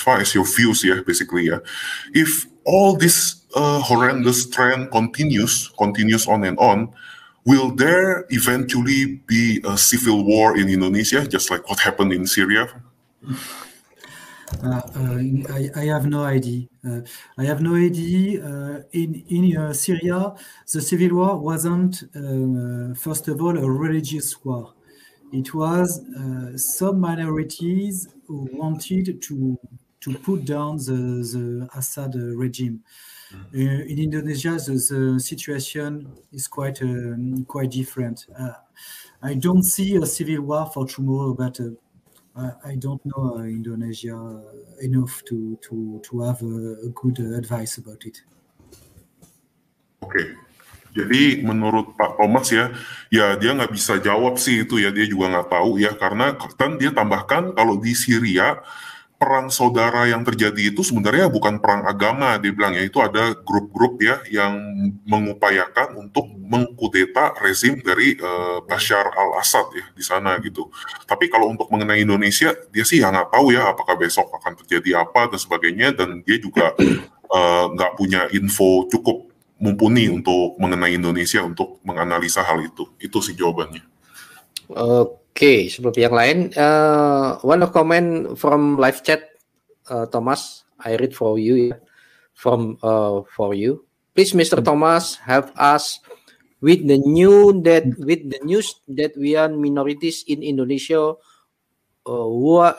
far as your views, basically, if all this horrendous trend continues on and on, will there eventually be a civil war in Indonesia, just like what happened in Syria? I have no idea. In Syria, the civil war wasn't, first of all, a religious war. It was some minorities who wanted to put down the Assad regime. In Indonesia, the situation is quite different. I don't see a civil war for tomorrow, but I don't know Indonesia enough to have a good advice about it. Oke. Jadi menurut Pak Thomas ya dia nggak bisa jawab sih itu ya, dia juga nggak tahu ya, karena kan dia tambahkan kalau di Syria perang saudara yang terjadi itu sebenarnya bukan perang agama, dia bilang ya, itu ada grup-grup ya yang mengupayakan untuk mengkudeta rezim dari Bashar al-Assad ya di sana gitu. Tapi kalau untuk mengenai Indonesia, dia sih ya nggak tahu ya apakah besok akan terjadi apa dan sebagainya, dan dia juga nggak punya info cukup mumpuni untuk mengenai Indonesia untuk menganalisa hal itu. Itu sih jawabannya. Oke, sebelum yang lain, one comment from live chat, Thomas, I read for you, for you. Please, Mr. Thomas, help us with the news that we are minorities in Indonesia who are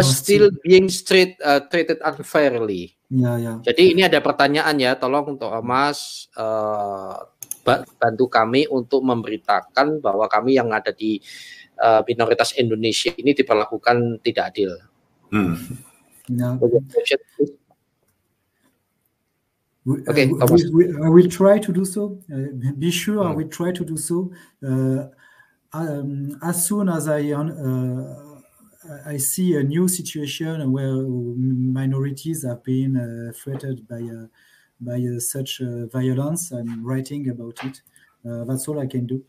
still being treated unfairly. Ya. Jadi ini ada pertanyaan ya, tolong Thomas bantu kami untuk memberitakan bahwa kami yang ada di minoritas Indonesia ini diperlakukan tidak adil. Okay, I will try to do so. Be sure I will try to do so. As soon as I see a new situation where minorities have been threatened by such violence, I'm writing about it. That's all I can do.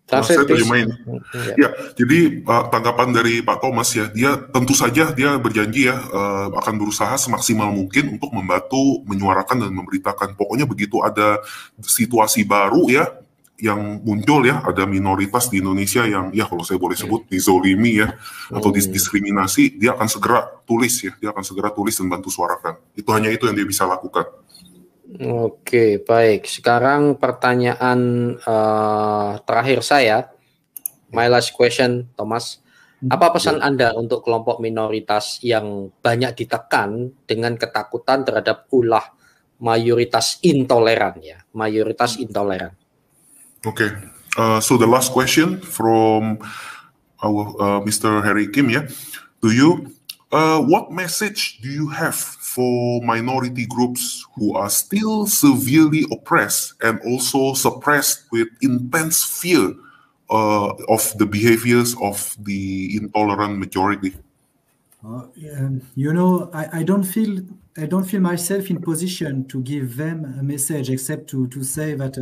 Saya terjemahin. Ya, jadi tanggapan dari Pak Thomas ya, dia tentu saja dia berjanji ya akan berusaha semaksimal mungkin untuk membantu menyuarakan dan memberitakan. Pokoknya begitu ada situasi baru ya yang muncul ya, ada minoritas di Indonesia yang ya kalau saya boleh sebut dizolimi ya atau diskriminasi, dia akan segera tulis dan bantu suarakan. Itu hanya itu yang dia bisa lakukan. Oke, baik. Sekarang pertanyaan terakhir saya, my last question, Thomas. Apa pesan Anda untuk kelompok minoritas yang banyak ditekan dengan ketakutan terhadap ulah mayoritas intoleran ya, mayoritas intoleran? Okay, so the last question from our Mr. Harry Kim, yeah, to you, what message do you have for minority groups who are still severely oppressed and also suppressed with intense fear of the behaviors of the intolerant majority? You know, I don't feel myself in position to give them a message except to say that.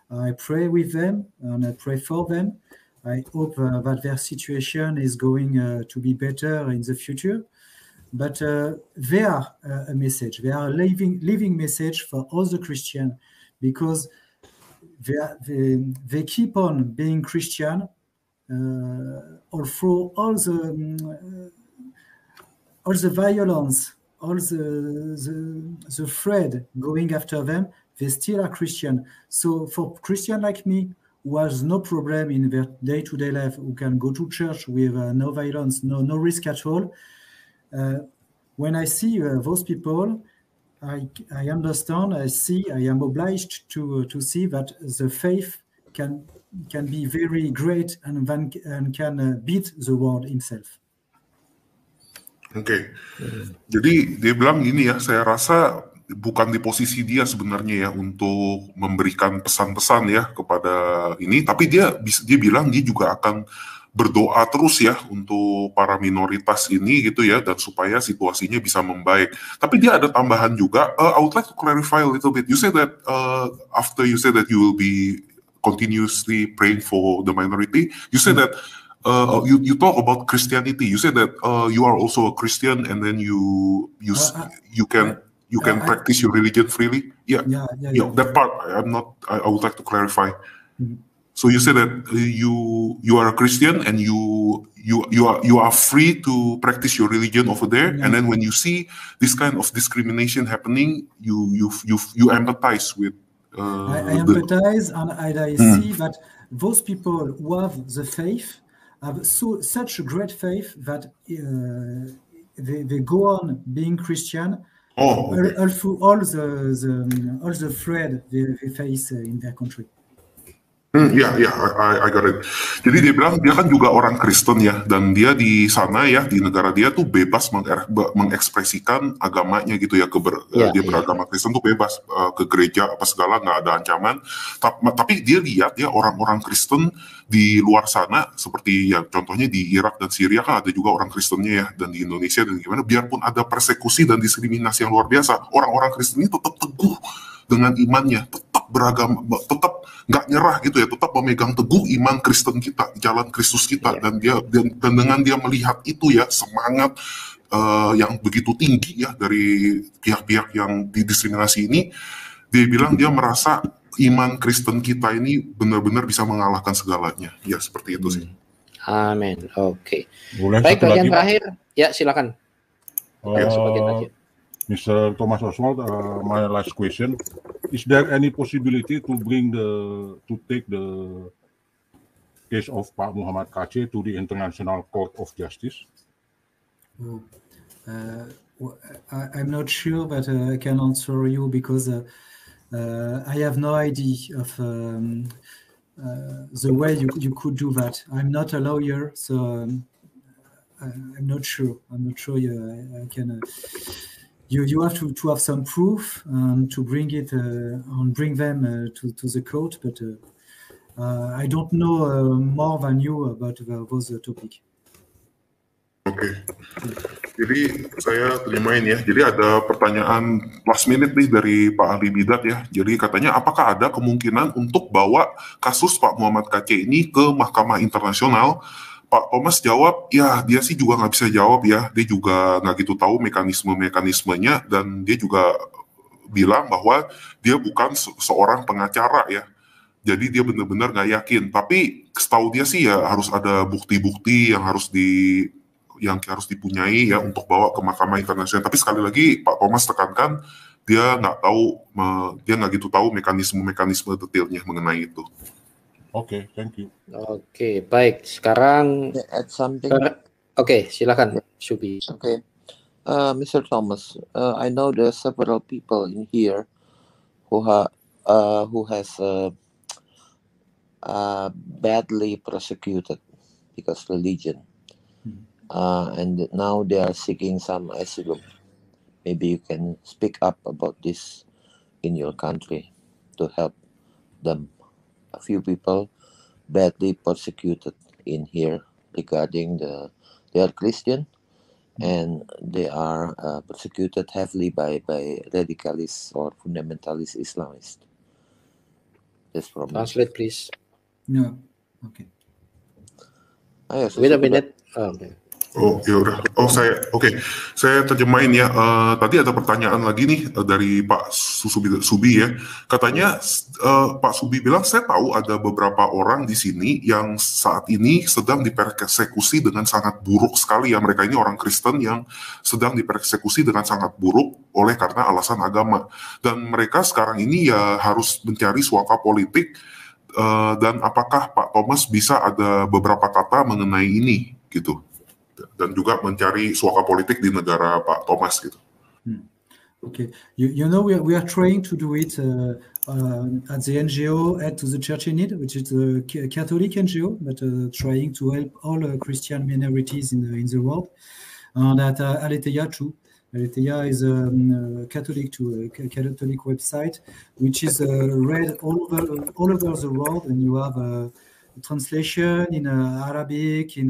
I pray with them and I pray for them. I hope that their situation is going to be better in the future. But they are a message. They are a living message for all the Christians, because they keep on being Christian through all the violence, all the threat going after them. They still are Christian. So for Christian like me, who has no problem in their day-to-day life, who can go to church with no violence, no risk at all, when I see those people, I understand, I am obliged to see that the faith can be very great and can beat the world himself. Oke. Jadi dia bilang gini ya, saya rasa bukan di posisi dia sebenarnya ya untuk memberikan pesan-pesan ya kepada ini, tapi dia bilang dia juga akan berdoa terus ya untuk para minoritas ini gitu ya, dan supaya situasinya bisa membaik. Tapi dia ada tambahan juga. I would like to clarify a little bit. You said that after you said that you will be continuously praying for the minority, you said that you talk about Christianity. You said that you are also a Christian, and then you can practice your religion freely. Yeah. That part I would like to clarify. So you said that you are a Christian and you are free to practice your religion over there. And then when you see this kind of discrimination happening, you empathize with. I empathize and I see that those people who have the faith have such a great faith that they go on being Christian. Oh, okay. All the threat they face in their country. Ya, I got it. Jadi dia bilang dia kan juga orang Kristen ya, dan dia di sana ya, di negara dia tuh bebas mengekspresikan agamanya gitu ya, dia beragama Kristen tuh bebas ke gereja apa segala, nggak ada ancaman. Tapi dia lihat ya orang-orang Kristen di luar sana, seperti ya contohnya di Irak dan Syria kan ada juga orang Kristennya ya, dan di Indonesia dan gimana, biarpun ada persekusi dan diskriminasi yang luar biasa, orang-orang Kristen ini tetap teguh dengan imannya, tetap beragama, tetap nggak nyerah gitu ya, tetap memegang teguh iman Kristen kita, jalan Kristus kita, dan dengan dia melihat itu ya, semangat yang begitu tinggi ya dari pihak-pihak yang didiskriminasi ini, dia bilang dia merasa iman Kristen kita ini benar-benar bisa mengalahkan segalanya. Ya seperti itu sih. Amin. Oke. Baik, bagian terakhir, ya silakan. Sebagian lagi. Mr. Thomas Oswald, my last question: is there any possibility to take the case of Pak Muhammad Kc to the International Court of Justice? I'm not sure, but I can answer you because I have no idea of the way you could do that. I'm not a lawyer, so I'm not sure. I can. You have to have some proof to bring it and bring them to the court, but I don't know more than you about those topic. Oke. Jadi saya terjemahin ya. Jadi ada pertanyaan last minute nih dari Pak Ali Bidat ya. Jadi katanya apakah ada kemungkinan untuk bawa kasus Pak Muhammad Kc ini ke Mahkamah Internasional? Pak Thomas jawab, ya dia sih juga nggak bisa jawab ya, dia juga nggak gitu tahu mekanismenya, dan dia juga bilang bahwa dia bukan seorang pengacara ya, jadi dia benar-benar nggak yakin. Tapi setahu dia sih ya harus ada bukti-bukti yang harus dipunyai ya untuk bawa ke Mahkamah Internasional. Tapi sekali lagi Pak Thomas tekankan dia nggak gitu tahu mekanisme detailnya mengenai itu. Oke, thank you. Oke, baik. Sekarang add something. Oke, silakan, Subi. Okay, Mr. Thomas, I know there are several people in here who has badly persecuted because religion, and now they are seeking some asylum. Maybe you can speak up about this in your country to help them. A few people badly persecuted in here regarding they are Christian and they are persecuted heavily by radicalists or fundamentalist Islamists. Just from translate, please. No, okay. Wait a minute. Okay. Oh ya udah. Saya terjemahin ya. Tadi ada pertanyaan lagi nih dari Pak Subi ya. Katanya Pak Subi bilang, saya tahu ada beberapa orang di sini yang saat ini sedang dipersekusi dengan sangat buruk sekali ya. Mereka ini orang Kristen yang sedang dipersekusi dengan sangat buruk oleh karena alasan agama. Dan mereka sekarang ini ya harus mencari suaka politik. Dan apakah Pak Thomas bisa ada beberapa kata mengenai ini gitu? Dan juga mencari suaka politik di negara Pak Thomas gitu. Okay, you know we are trying to do it at the NGO Aid to the Church in Need, which is a Catholic NGO, but trying to help all Christian minorities in the world. And at Aletheia too. Aletheia is a Catholic website, which is read all over the world, and you have translation in Arabic, in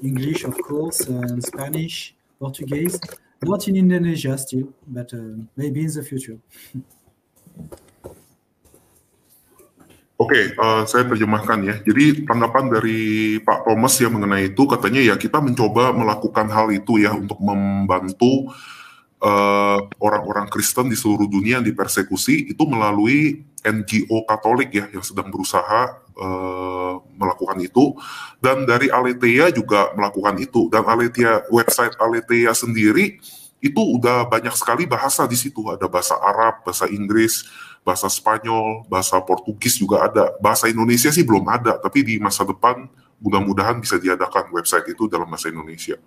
English, of course, and Spanish, Portuguese. Not in Indonesia still, but maybe in the future. Oke, saya terjemahkan ya. Jadi tanggapan dari Pak Thomas yang mengenai itu, katanya ya kita mencoba melakukan hal itu ya untuk membantu orang-orang Kristen di seluruh dunia yang dipersekusi itu melalui NGO Katolik ya yang sedang berusaha melakukan itu, dan dari Aletheia juga melakukan itu, dan website Aletheia sendiri itu udah banyak sekali bahasa di situ, ada bahasa Arab, bahasa Inggris, bahasa Spanyol, bahasa Portugis juga ada, bahasa Indonesia sih belum ada, tapi di masa depan mudah-mudahan bisa diadakan website itu dalam bahasa Indonesia.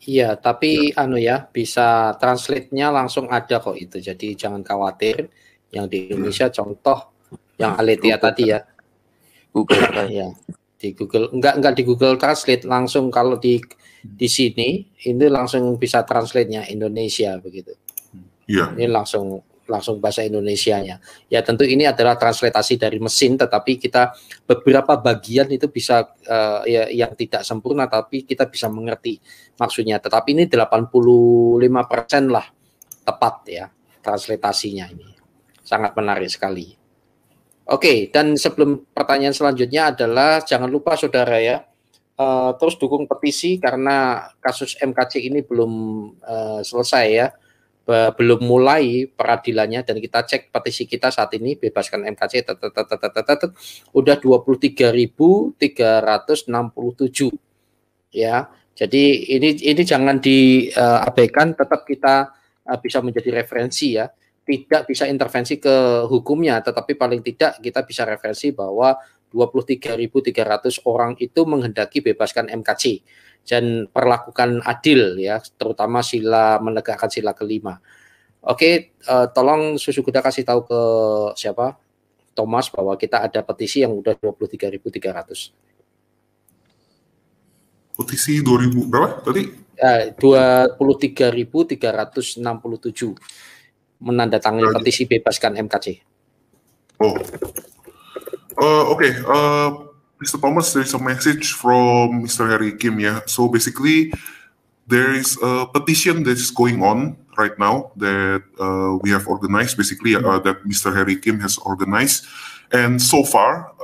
Iya, tapi bisa translate-nya langsung ada kok itu. Jadi jangan khawatir. Yang di Indonesia contoh yang Aletheia tadi ya. Google ya. Di Google enggak di Google Translate, langsung kalau di sini ini langsung bisa translate-nya Indonesia begitu. Iya. Ini langsung bahasa Indonesianya. Ya tentu ini adalah translitasi dari mesin, tetapi kita beberapa bagian itu bisa yang tidak sempurna, tapi kita bisa mengerti maksudnya. Tetapi ini 85% lah tepat ya translitasinya ini. Sangat menarik sekali. Oke, dan sebelum pertanyaan selanjutnya adalah jangan lupa saudara ya, terus dukung petisi karena kasus MKC ini belum selesai ya. Belum mulai peradilannya, dan kita cek petisi kita saat ini bebaskan MKC udah 23.367 ya. Jadi ini jangan diabaikan, tetap kita bisa menjadi referensi ya. Tidak bisa intervensi ke hukumnya, tetapi paling tidak kita bisa referensi bahwa 23.300 orang itu menghendaki bebaskan MKC dan perlakukan adil ya, terutama menegakkan sila kelima. Oke, tolong Susu Kuda kasih tahu ke siapa? Thomas bahwa kita ada petisi yang udah 23.300. Petisi 2000 berapa tadi? 23.367 menandatangani petisi bebaskan MKC. Oh. Okay. Mr. Thomas, there's a message from Mr. Harry Kim. Yeah. So basically, there is a petition that is going on right now that we have organized. Basically, that Mr. Harry Kim has organized, and so far,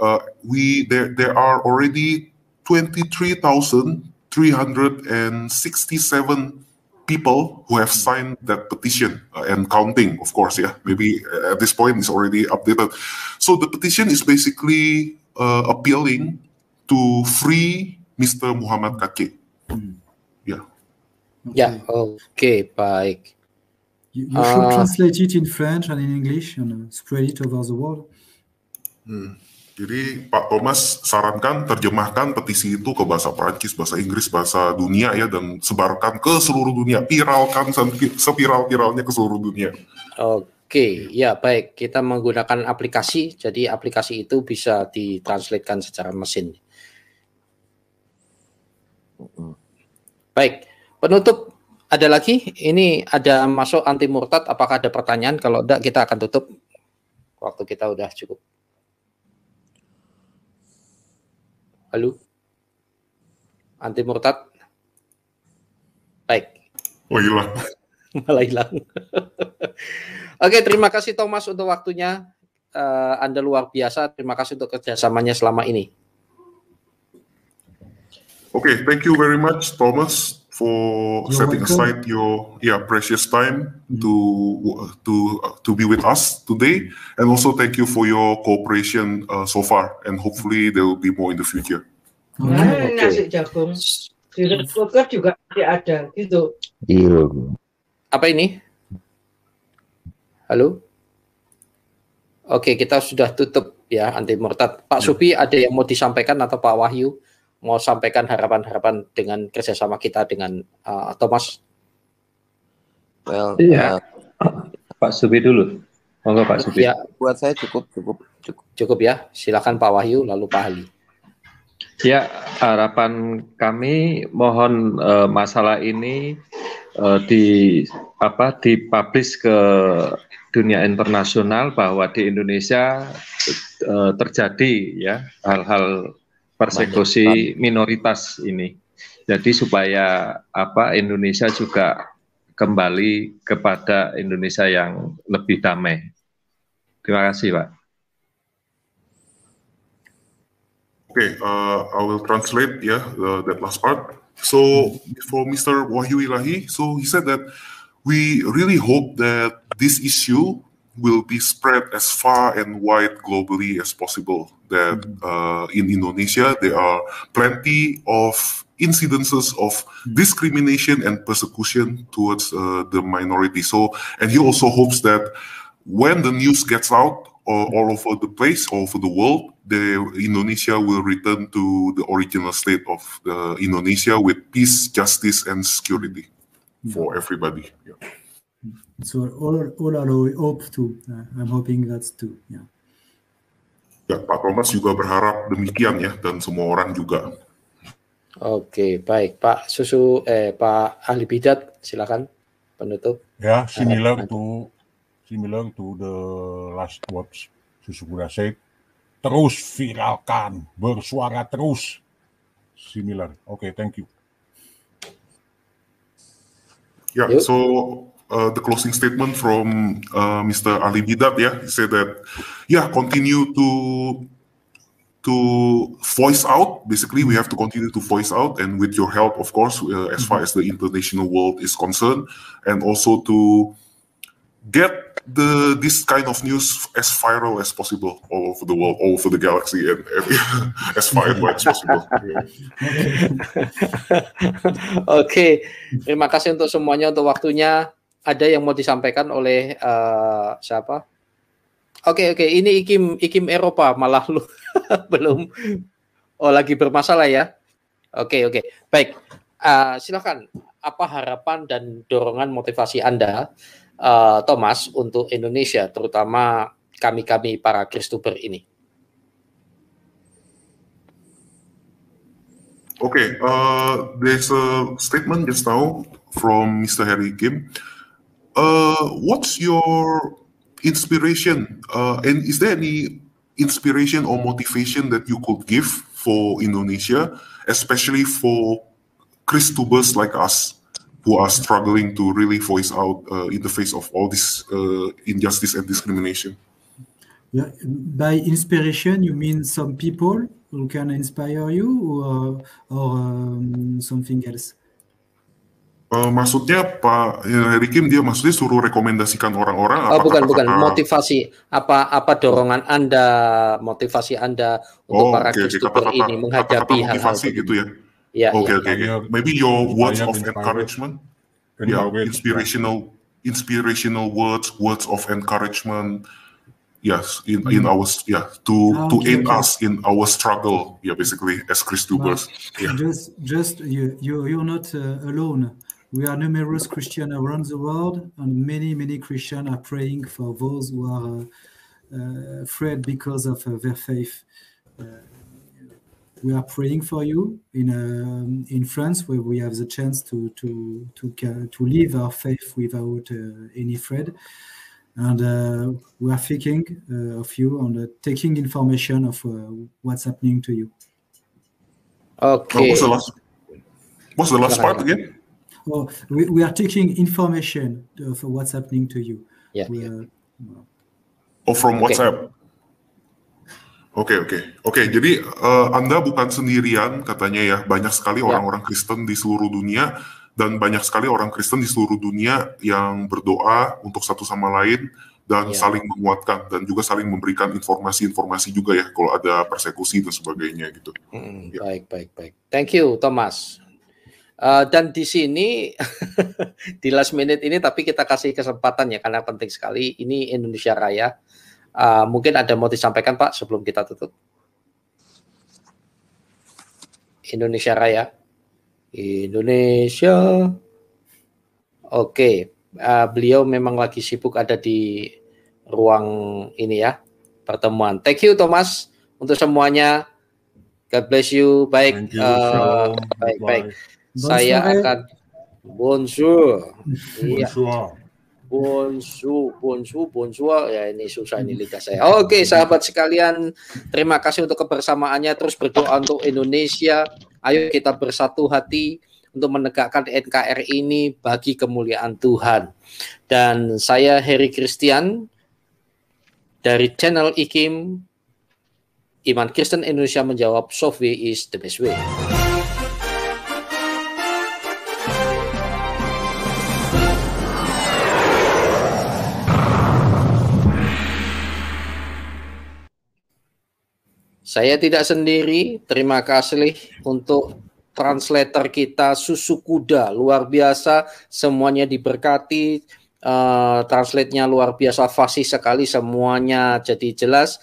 there are already 23,367 people who have signed that petition and counting, of course. Yeah, maybe at this point it's already updated. So the petition is basically appealing to free Mr. Muhammad Kacik. Yeah. Ya, oke, baik. You should translate it in French and in English and spread it over the world. Jadi Pak Thomas sarankan terjemahkan petisi itu ke bahasa Prancis, bahasa Inggris, bahasa dunia ya, dan sebarkan ke seluruh dunia, viralkan seviral-viralnya ke seluruh dunia. Oke, ya baik. Kita menggunakan aplikasi, jadi aplikasi itu bisa ditranslatekan secara mesin. Baik, penutup ada lagi? Ini ada masuk anti murtad. Apakah ada pertanyaan? Kalau tidak, kita akan tutup. Waktu kita udah cukup. Halo, anti murtad. Baik. Oh hilang. Malah hilang. Oke, terima kasih Thomas untuk waktunya. Anda luar biasa. Terima kasih untuk kerjasamanya selama ini. Okay, thank you very much, Thomas, for setting aside your precious time to be with us today, and also thank you for your cooperation so far, and hopefully there will be more in the future. Nasi jagung di Redboker juga ada gitu. Iya. Apa ini? Halo? Oke, kita sudah tutup ya anti murtad. Pak Supi, ada yang mau disampaikan atau Pak Wahyu mau sampaikan harapan-harapan dengan kerjasama kita dengan Thomas? Well, Pak Supi dulu. Monggo Pak Supi. Ya, buat saya cukup ya. Silakan Pak Wahyu, lalu Pak Ali. Ya, harapan kami mohon masalah ini dipublish ke dunia internasional bahwa di Indonesia terjadi ya hal-hal persekusi minoritas ini. Jadi supaya Indonesia juga kembali kepada Indonesia yang lebih damai. Terima kasih, Pak. Okay, I will translate that last part. So for Mr. Wahyu Ilahi, so he said that we really hope that this issue will be spread as far and wide globally as possible. That in Indonesia there are plenty of incidences of discrimination and persecution towards the minority. So, and he also hopes that when the news gets out all over the place, all over the world, Indonesia will return to the original state of Indonesia with peace, justice, and security for everybody. Yeah. So all are hope too. I'm hoping that's too. Yeah. Ya, Pak Thomas juga berharap demikian ya, dan semua orang juga. Oke, baik, Pak Pak Ahli Bidat, silakan penutup. Ya, similar to the last words Susu Kuda said. Terus viralkan, bersuara terus. Similar. Okay, thank you. Yeah, so the closing statement from Mr. Ali Bidat, he said that, continue to voice out. Basically, we have to continue to voice out, and with your help, of course, as far as the international world is concerned, and also to get this kind of news as viral as possible all over the world, all over the galaxy, and as far as possible. Oke, terima kasih untuk semuanya, untuk waktunya. Ada yang mau disampaikan oleh siapa? Oke, ini IKIM Eropa malah lu belum. Oh, lagi bermasalah ya. Oke. Baik. Silakan. Apa harapan dan dorongan motivasi Anda, Thomas, untuk Indonesia, terutama kami para Kristuber ini? Okay, there's a statement just now from Mr. Harry Kim. What's your inspiration, and is there any inspiration or motivation that you could give for Indonesia, especially for Christubers like us who are struggling to really voice out in the face of all this injustice and discrimination? Yeah, by inspiration, you mean some people who can inspire you, or something else? Maksudnya Pak Harry Kim, dia maksudnya suruh rekomendasikan orang-orang. Bukan. Motivasi apa dorongan Anda, motivasi Anda untuk para Kristuber ini menghadapi hal-hal gitu ya. Ya. Okay. Maybe your words of encouragement, inspirational words of encouragement. Yes, in our to aid us in our struggle. Yeah, basically as Christubers. Yeah. Just you're not alone. We are numerous Christians around the world, and many Christians are praying for those who are afraid because of their faith. We are praying for you in France, where we have the chance to live our faith without any fear, and we are thinking of you and taking information of what's happening to you. Okay. What's the last part again? Oh, we are taking information of what's happening to you. Yeah. From WhatsApp. Oke. Jadi Anda bukan sendirian katanya ya. Banyak sekali orang-orang Kristen di seluruh dunia, dan banyak sekali orang Kristen di seluruh dunia yang berdoa untuk satu sama lain dan saling menguatkan, dan juga saling memberikan informasi-informasi juga ya kalau ada persekusi dan sebagainya gitu. Baik. Thank you, Thomas. Dan di sini di last minute ini, tapi kita kasih kesempatan ya karena penting sekali. Ini Indonesia Raya. Mungkin ada mau disampaikan Pak sebelum kita tutup. Indonesia Raya. Indonesia. Oke. Beliau memang lagi sibuk ada di ruang ini ya, pertemuan. Thank you Thomas untuk semuanya. God bless you. Baik. Baik. Saya akan bonjour. Bonjour. Ya, ini susah ini lidah saya. Oke, sahabat sekalian, terima kasih untuk kebersamaannya. Terus berdoa untuk Indonesia. Ayo kita bersatu hati untuk menegakkan NKRI ini bagi kemuliaan Tuhan. Dan saya Harry Christian dari channel IKIM, Iman Kristen Indonesia menjawab, soft way is the best way. Saya tidak sendiri, terima kasih untuk translator kita Susu Kuda, luar biasa, semuanya diberkati, translate-nya luar biasa fasih sekali, semuanya jadi jelas.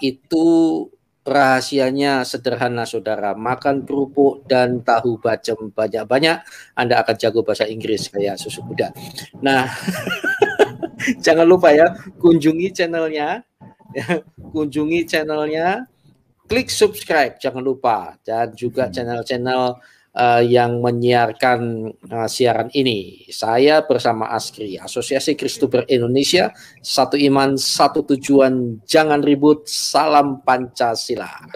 Itu rahasianya sederhana, saudara. Makan kerupuk dan tahu bacem banyak-banyak, Anda akan jago bahasa Inggris kayak susu kuda. Nah, jangan lupa ya, kunjungi channelnya, klik subscribe, jangan lupa, dan juga channel-channel yang menyiarkan siaran ini. Saya bersama ASKRI, Asosiasi Kristuber Indonesia, satu iman, satu tujuan, jangan ribut, salam Pancasila.